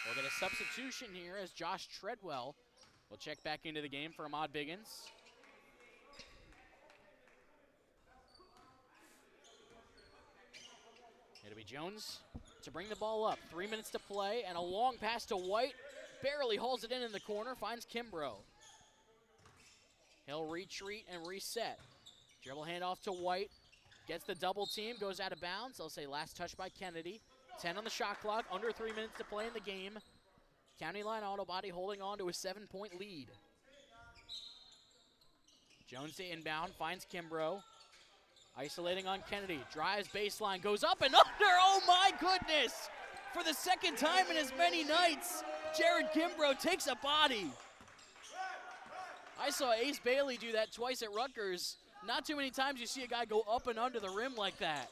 We'll get a substitution here as Josh Treadwell will check back into the game for Ahmad Biggins. It'll be Jones to bring the ball up. 3 minutes to play, and a long pass to White. Barely hauls it in the corner, finds Kimbrough. He'll retreat and reset. Dribble handoff to White. Gets the double team, goes out of bounds. They'll say last touch by Kennedy. 10 on the shot clock, under 3 minutes to play in the game. County Line Auto Body holding on to a 7-point lead. Jones to inbound, finds Kimbrough. Isolating on Kennedy, drives baseline, goes up and under, oh my goodness! For the second time in as many nights, Jared Kimbrough takes a body. I saw Ace Bailey do that twice at Rutgers. Not too many times you see a guy go up and under the rim like that.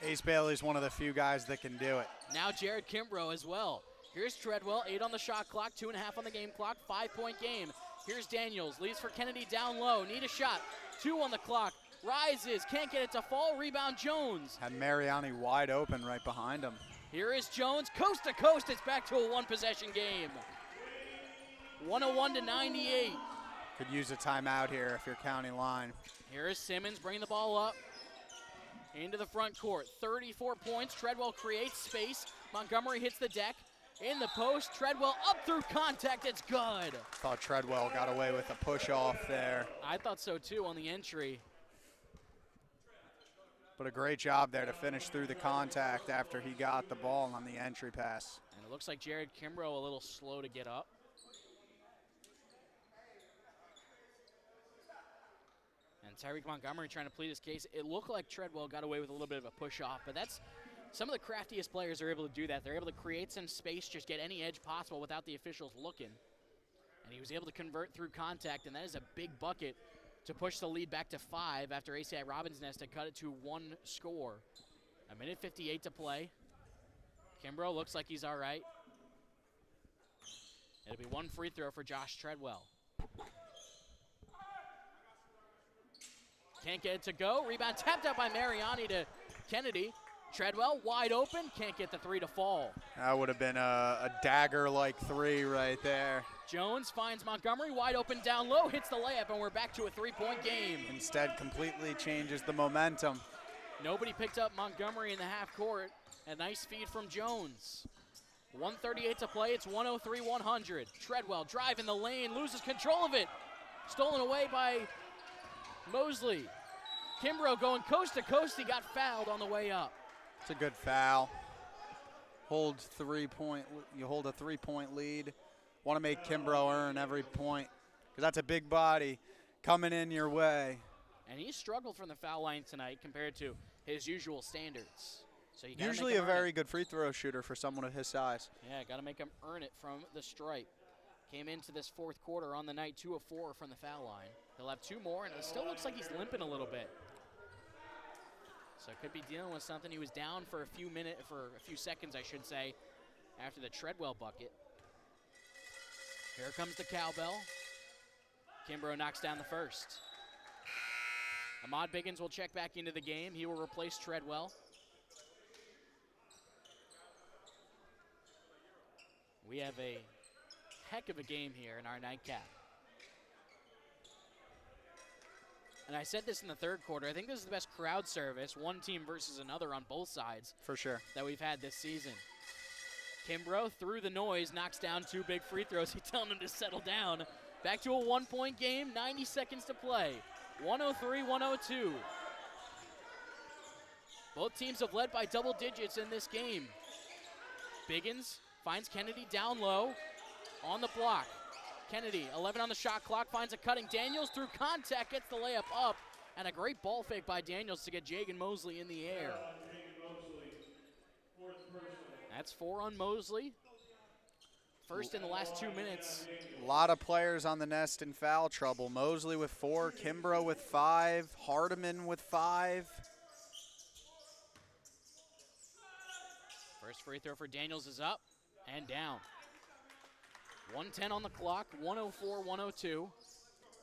Ace Bailey's one of the few guys that can do it. Now Jared Kimbrough as well. Here's Treadwell, 8 on the shot clock, 2.5 on the game clock, 5-point game. Here's Daniels, leaves for Kennedy down low, need a shot, 2 on the clock, rises, can't get it to fall, rebound Jones. Had Mariani wide open right behind him. Here is Jones, coast to coast, it's back to a one-possession game. 101 to 98. Could use a timeout here if you're County Line. Here is Simmons, bringing the ball up into the front court. 34 points, Treadwell creates space. Montgomery hits the deck. In the post, Treadwell up through contact, it's good. Thought Treadwell got away with a push-off there. I thought so too on the entry. But a great job there to finish through the contact after he got the ball on the entry pass. And it looks like Jared Kimbrough a little slow to get up. And Tyreek Montgomery trying to plead his case. It looked like Treadwell got away with a little bit of a push-off, but that's some of the craftiest players are able to do that. They're able to create some space, just get any edge possible without the officials looking. And he was able to convert through contact, and that is a big bucket to push the lead back to 5 after ACI Robbins Nest had cut it to 1 score. 1:58 to play. Kimbrough looks like he's all right. It'll be 1 free throw for Josh Treadwell. Can't get it to go. Rebound tapped out by Mariani to Kennedy. Treadwell wide open, can't get the 3 to fall. That would have been a dagger-like 3 right there. Jones finds Montgomery wide open down low, hits the layup, and we're back to a 3-point game. Instead, completely changes the momentum. Nobody picked up Montgomery in the half court. A nice feed from Jones. 1:38 to play, it's 103-100. Treadwell driving the lane, loses control of it. Stolen away by Mosley. Kimbrough going coast to coast, he got fouled on the way up. It's a good foul. You hold a 3-point lead. Want to make Kimbrough earn every point because that's a big body coming in your way. And he struggled from the foul line tonight compared to his usual standards. So you usually a very good free throw shooter for someone of his size. Yeah, got to make him earn it from the stripe. Came into this fourth quarter on the night 2 of 4 from the foul line. He'll have 2 more, and it still looks like he's limping a little bit. So could be dealing with something. He was down for a few seconds, I should say, after the Treadwell bucket. Here comes the cowbell. Kimbrough knocks down the first. Ahmad Biggins will check back into the game. He will replace Treadwell. We have a heck of a game here in our nightcap. And I said this in the third quarter. I think this is the best crowd service, one team versus another on both sides, For sure. that we've had this season. Kimbrough, through the noise, knocks down 2 big free throws. He's telling him to settle down. Back to a 1-point game, 90 seconds to play. 103-102. Both teams have led by double digits in this game. Biggins finds Kennedy down low on the block. Kennedy, 11 on the shot clock, finds a cutting Daniels through contact, gets the layup up, and a great ball fake by Daniels to get Jagan Mosley in the air. That's 4 on Mosley. First in the last 2 minutes. A lot of players on the nest in foul trouble. Mosley with 4, Kimbrough with 5, Hardiman with 5. First free throw for Daniels is up and down. 1:10 on the clock, 104-102.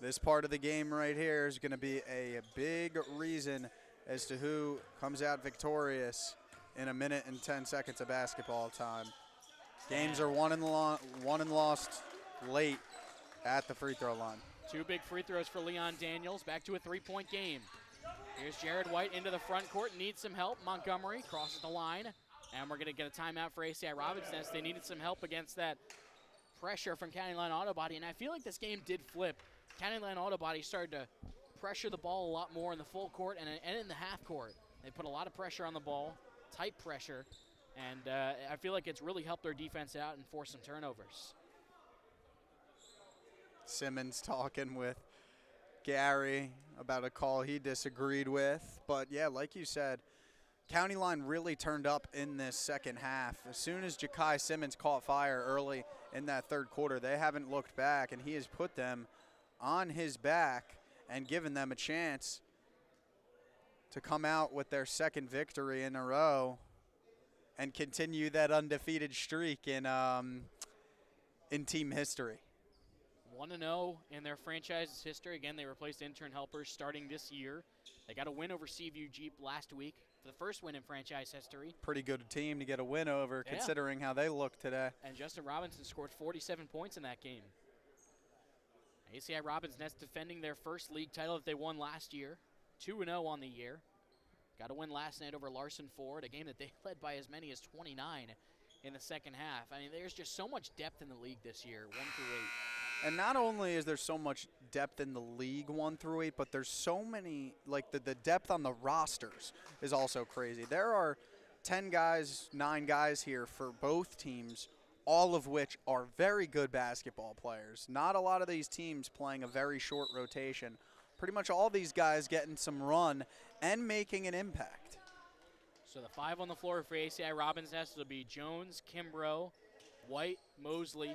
This part of the game right here is going to be a big reason as to who comes out victorious in a minute and 10 seconds of basketball time. Games are won and lost late at the free throw line. 2 big free throws for Leon Daniels. Back to a 3-point game. Here's Jared White into the front court, needs some help. Montgomery crosses the line, and we're going to get a timeout for ACI Robinson as they needed some help against that pressure from County Line Auto Body. And I feel like this game did flip. County Line Auto Body started to pressure the ball a lot more in the full court and in the half court. They put a lot of pressure on the ball, tight pressure, and I feel like it's really helped their defense out and forced some turnovers. Simmons talking with Gary about a call he disagreed with. But yeah, like you said, County Line really turned up in this second half. As soon as Ja'Kai Simmons caught fire early in that third quarter, they haven't looked back, and he has put them on his back and given them a chance to come out with their second victory in a row and continue that undefeated streak in team history. 1-0 in their franchise's history. Again, they replaced intern helpers starting this year. They got a win over Seaview Jeep last week, the first win in franchise history. Pretty good team to get a win over, considering how they look today. And Justin Robinson scored 47 points in that game. ACI Robinson Nest defending their first league title that they won last year. 2-0 on the year. Got a win last night over Larson Ford, a game that they led by as many as 29 in the second half. I mean, there's just so much depth in the league this year, 1 through 8. And not only is there so much depth in the league 1 through 8, but there's so many, like the depth on the rosters is also crazy. There are 10 guys, 9 guys here for both teams, all of which are very good basketball players. Not a lot of these teams playing a very short rotation. Pretty much all these guys getting some run and making an impact. So the 5 on the floor for ACI Robinson Nest will be Jones, Kimbrough, White, Mosley,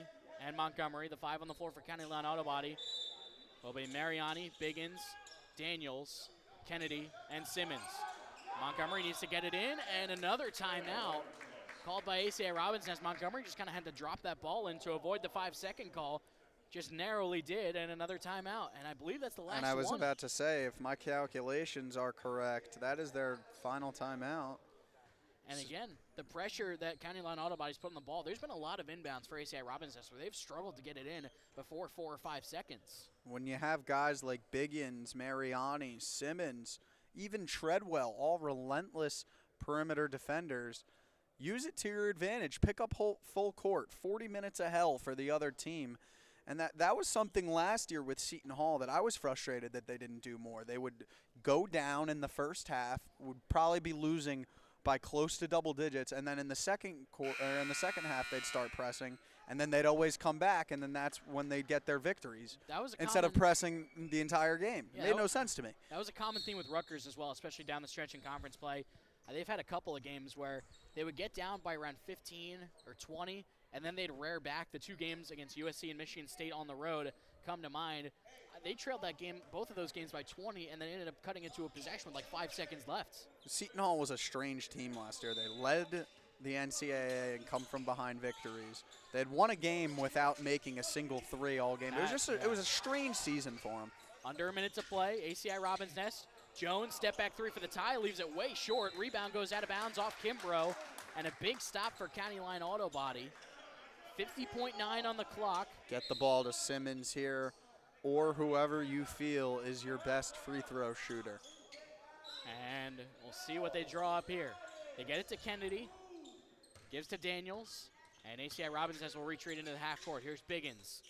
and Montgomery. The 5 on the floor for County Line Auto Body will be Mariani, Biggins, Daniels, Kennedy, and Simmons. Montgomery needs to get it in, and another timeout called by ACI Robinson as Montgomery just kind of had to drop that ball in to avoid the 5-second call. Just narrowly did, and another timeout. And I believe that's the last one. And I was about to say, if my calculations are correct, that is their final timeout. And again, the pressure that County Line Auto Body's put on the ball, there's been a lot of inbounds for ACI Robinson, where they've struggled to get it in before 4 or 5 seconds. When you have guys like Biggins, Mariani, Simmons, even Treadwell, all relentless perimeter defenders, use it to your advantage. Pick up full court, 40 minutes of hell for the other team. And that was something last year with Seton Hall that I was frustrated that they didn't do more. They would go down in the first half, would probably be losing by close to double digits, and then in the second half they'd start pressing, and then they'd always come back, and then that's when they'd get their victories. That was instead of pressing the entire game. Yeah, it made no sense to me. That was a common theme with Rutgers as well, especially down the stretch in conference play. They've had a couple of games where they would get down by around 15 or 20, and then they'd rear back. The 2 games against USC and Michigan State on the road come to mind. They trailed that game, both of those games, by 20, and then ended up cutting into a possession with like 5 seconds left. Seton Hall was a strange team last year. They led the NCAA and come from behind victories. They had won a game without making a single 3 all game. It was a strange season for them. Under a minute to play, ACI Robinson Nest. Jones, step back 3 for the tie, leaves it way short. Rebound goes out of bounds off Kimbrough, and a big stop for County Line Auto Body. 50.9 on the clock. Get the ball to Simmons here, or whoever you feel is your best free throw shooter. And we'll see what they draw up here. They get it to Kennedy, gives to Daniels, and ACI Robinson will retreat into the half court. Here's Biggins.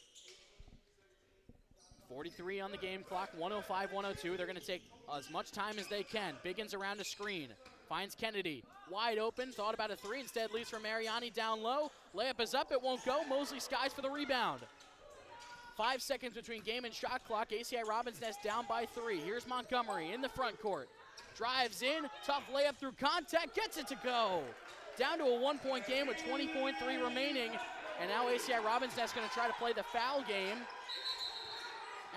43 on the game clock, 105-102. They're going to take as much time as they can. Biggins around a screen, finds Kennedy, wide open, thought about a three, instead leaves for Mariani down low. Layup is up, it won't go. Mosley skies for the rebound. 5 seconds between game and shot clock. ACI Robinson down by 3. Here's Montgomery in the front court. Drives in, tough layup through contact, gets it to go. Down to a 1-point game with 20.3 remaining. And now ACI Robinson's going to try to play the foul game.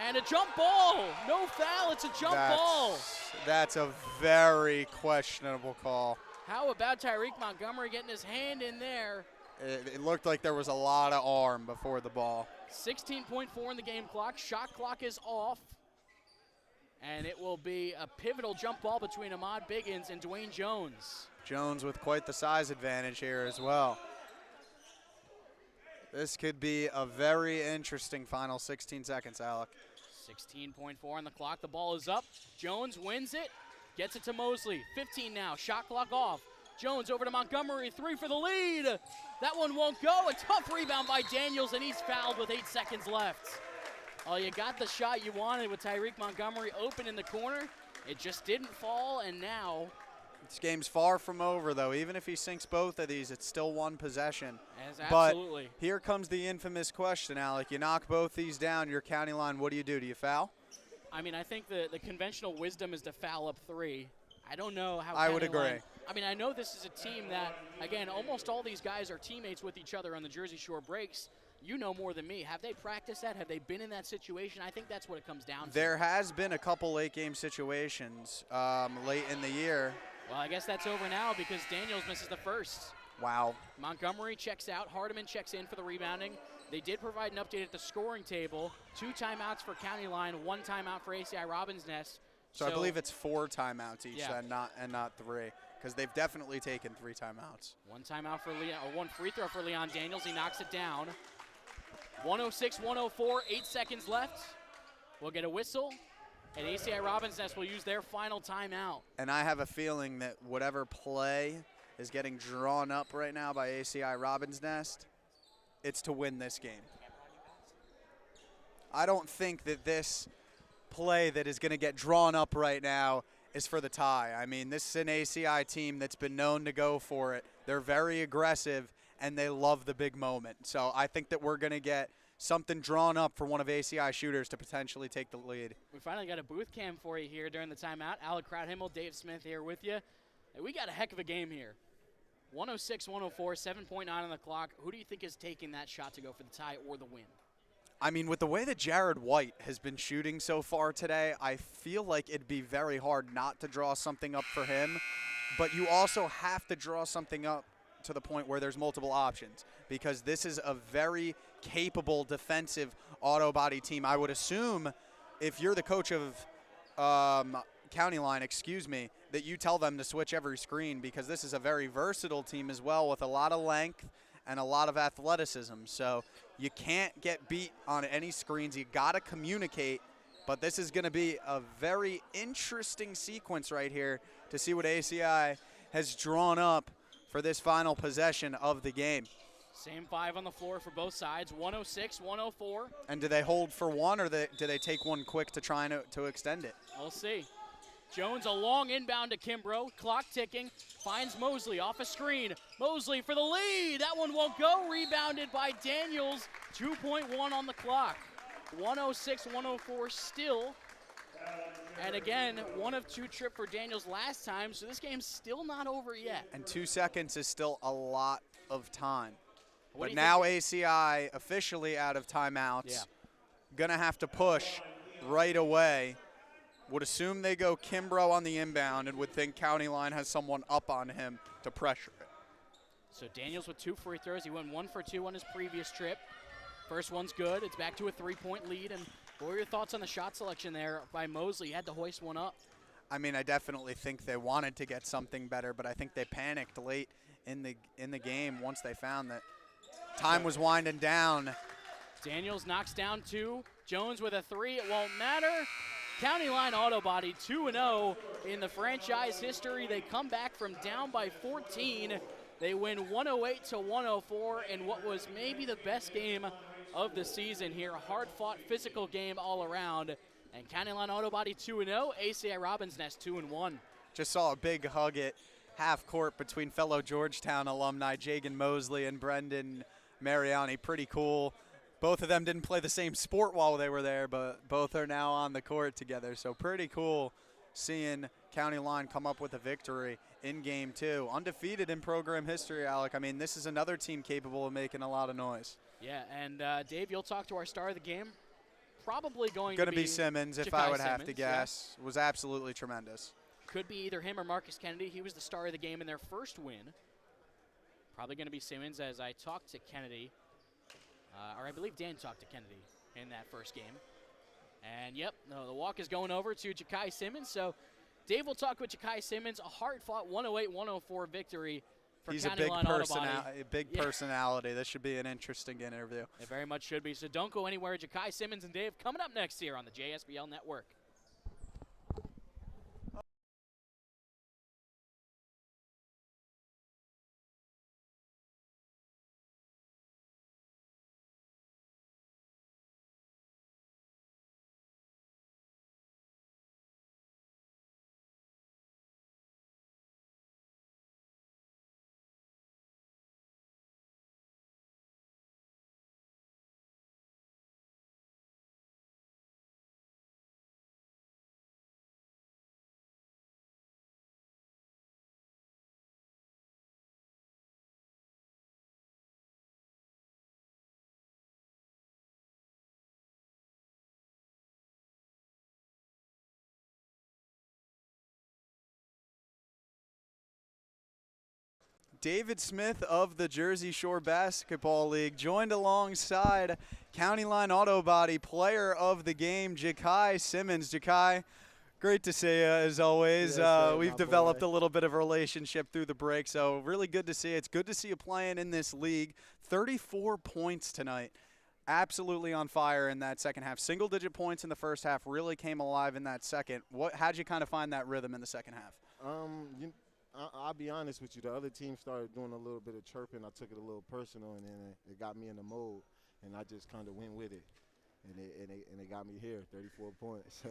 And a jump ball. No foul, it's a jump ball. That's a very questionable call. How about Tyreek Montgomery getting his hand in there? It looked like there was a lot of arm before the ball. 16.4 in the game clock. Shot clock is off. And it will be a pivotal jump ball between Ahmad Biggins and Dwayne Jones. Jones with quite the size advantage here as well. This could be a very interesting final 16 seconds, Alec. 16.4 on the clock. The ball is up. Jones wins it. Gets it to Mosley. 15 now. Shot clock off. Jones over to Montgomery. 3 for the lead. That one won't go. A tough rebound by Daniels, and he's fouled with 8 seconds left. Oh, you got the shot you wanted with Tyreek Montgomery open in the corner. It just didn't fall, and now this game's far from over, though. Even if he sinks both of these, it's still one possession. Absolutely. But here comes the infamous question, Alec. You knock both these down, your county line, what do? Do you foul? I mean, I think the conventional wisdom is to foul up 3. I don't know how I would agree. I mean, I know this is a team that, again, almost all these guys are teammates with each other on the Jersey Shore breaks. You know more than me. Have they practiced that? Have they been in that situation? I think that's what it comes down to. There has been a couple late-game situations late in the year. Well, I guess that's over now because Daniels misses the first. Wow. Montgomery checks out. Hardiman checks in for the rebounding. They did provide an update at the scoring table. 2 timeouts for County Line, 1 timeout for ACI Robins Nest. So I believe it's 4 timeouts each, yeah. and not 3, because they've definitely taken 3 timeouts. 1 timeout for Leon, or 1 free throw for Leon Daniels. He knocks it down. 106-104, 8 seconds left. We'll get a whistle, and ACI Robins Nest will use their final timeout. And I have a feeling that whatever play is getting drawn up right now by ACI Robins Nest, it's to win this game. I don't think that this play that is going to get drawn up right now is for the tie. I mean, this is an ACI team that's been known to go for it. They're very aggressive, and they love the big moment. So I think that we're going to get something drawn up for one of ACI shooters to potentially take the lead. We finally got a booth cam for you here during the timeout. Alec Krauthimmel, Dave Smith here with you. Hey, we got a heck of a game here. 106-104, 7.9 on the clock. Who do you think is taking that shot to go for the tie or the win? I mean, with the way that Jared White has been shooting so far today, I feel like it'd be very hard not to draw something up for him. But you also have to draw something up to the point where there's multiple options, because this is a very capable defensive auto body team. I would assume if you're the coach of County Line, that you tell them to switch every screen, because this is a very versatile team as well with a lot of length and a lot of athleticism. So you can't get beat on any screens. You got to communicate. But this is going to be a very interesting sequence right here to see what ACI has drawn up for this final possession of the game. Same 5 on the floor for both sides, 106-104. And do they hold for one, or do they take one quick to try to extend it? We'll see. Jones, a long inbound to Kimbrough, clock ticking, finds Mosley off a screen. Mosley for the lead, that one won't go, rebounded by Daniels, 2.1 on the clock. 106-104 still. And again, 1 of 2 trip for Daniels last time, so this game's still not over yet. And 2 seconds is still a lot of time. But now ACI officially out of timeouts. Yeah. Gonna have to push right away. Would assume they go Kimbrough on the inbound and would think County Line has someone up on him to pressure it. So Daniels with 2 free throws. He went 1 for 2 on his previous trip. First one's good. It's back to a 3-point lead. And what were your thoughts on the shot selection there by Mosley? He had to hoist one up. I mean, I definitely think they wanted to get something better, but I think they panicked late in the game once they found that time was winding down. Daniels knocks down 2. Jones with a 3. It won't matter. County Line Auto Body 2-0 in the franchise history. They come back from down by 14. They win 108-104 in what was maybe the best game of the season here. A hard-fought, physical game all around. And County Line Auto Body 2-0, ACI Robins Nest 2-1. Just saw a big hug at half court between fellow Georgetown alumni Jagan Mosley and Brendan Mariani. Pretty cool. Both of them didn't play the same sport while they were there, but both are now on the court together. So pretty cool seeing County Line come up with a victory in Game 2. Undefeated in program history, Alec. I mean, this is another team capable of making a lot of noise. Yeah, and Dave, you'll talk to our star of the game. Probably going to be Simmons, if I would have to guess. Yeah. Was absolutely tremendous. Could be either him or Marcus Kennedy. He was the star of the game in their first win. Probably going to be Simmons, as I talked to Kennedy. Or I believe Dan talked to Kennedy in that first game. And, yep, no, the walk is going over to Ja'Kai Simmons. So Dave will talk with Ja'Kai Simmons. A hard-fought 108-104 victory for County Line Auto Body. He's a big personality. This should be an interesting interview. It very much should be. So don't go anywhere. Ja'Kai Simmons and Dave coming up next here on the JSBL Network. David Smith of the Jersey Shore Basketball League joined alongside County Line Auto Body player of the game, Ja'Kai Simmons. Ja'Kai, great to see you as always. Yes, we've developed a little bit of a relationship through the break, so really good to see you. It's good to see you playing in this league. 34 points tonight. Absolutely on fire in that second half. Single-digit points in the first half, really came alive in that second. How'd you kind of find that rhythm in the second half? I'll be honest with you. The other team started doing a little bit of chirping. I took it a little personal, and then it got me in the mode, and I just kind of went with it. And it got me here, 34 points. So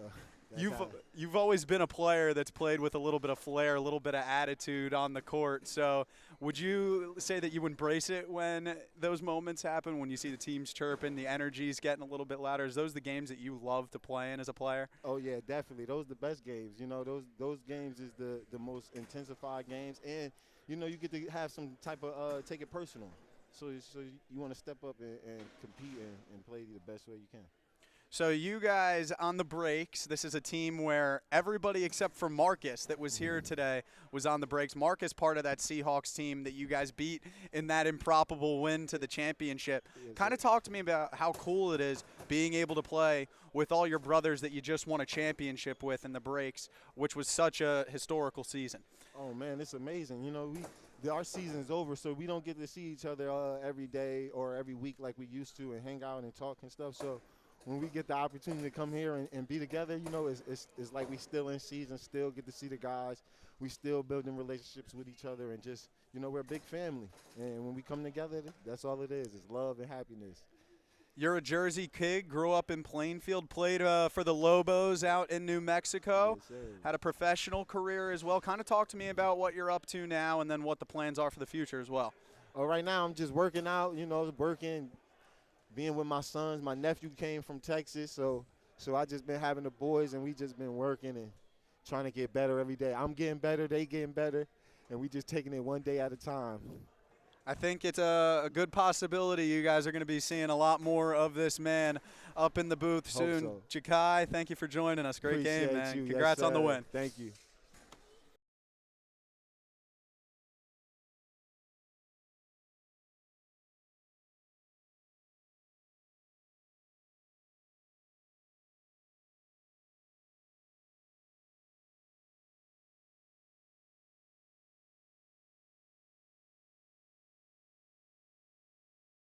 you've always been a player that's played with a little bit of flair, a little bit of attitude on the court. So would you say that you embrace it when those moments happen, when you see the teams chirping, the energy's getting a little bit louder? Is those the games that you love to play in as a player? Oh, yeah, definitely. Those are the best games. You know, those games is the most intensified games. And, you know, you get to have some type of take it personal. So you want to step up and compete and play the best way you can. So you guys on the breaks, this is a team where everybody except for Marcus that was here today was on the breaks. Marcus part of that Seahawks team that you guys beat in that improbable win to the championship. Kind of talk to me about how cool it is being able to play with all your brothers that you just won a championship with in the breaks, which was such a historical season. Oh, man, it's amazing. You know, our season's over, so we don't get to see each other every day or every week like we used to and hang out and talk and stuff. So when we get the opportunity to come here and be together, you know, it's like we still in season, still get to see the guys. We still building relationships with each other and just, you know, we're a big family. And when we come together, that's all it is. It's love and happiness. You're a Jersey kid, grew up in Plainfield, played for the Lobos out in New Mexico, Yes, had a professional career as well. Kind of talk to me about what you're up to now and then what the plans are for the future as well. Oh, right now I'm just working out, you know, being with my sons. My nephew came from Texas, so I just been having the boys, and we just been working and trying to get better every day. I'm getting better, they getting better, and we just taking it one day at a time. I think it's a good possibility you guys are going to be seeing a lot more of this man up in the booth soon. Hope so. Ja'Kai, thank you for joining us. Great Appreciate game, man. you. Congrats Yes, on the sir. win. Thank you.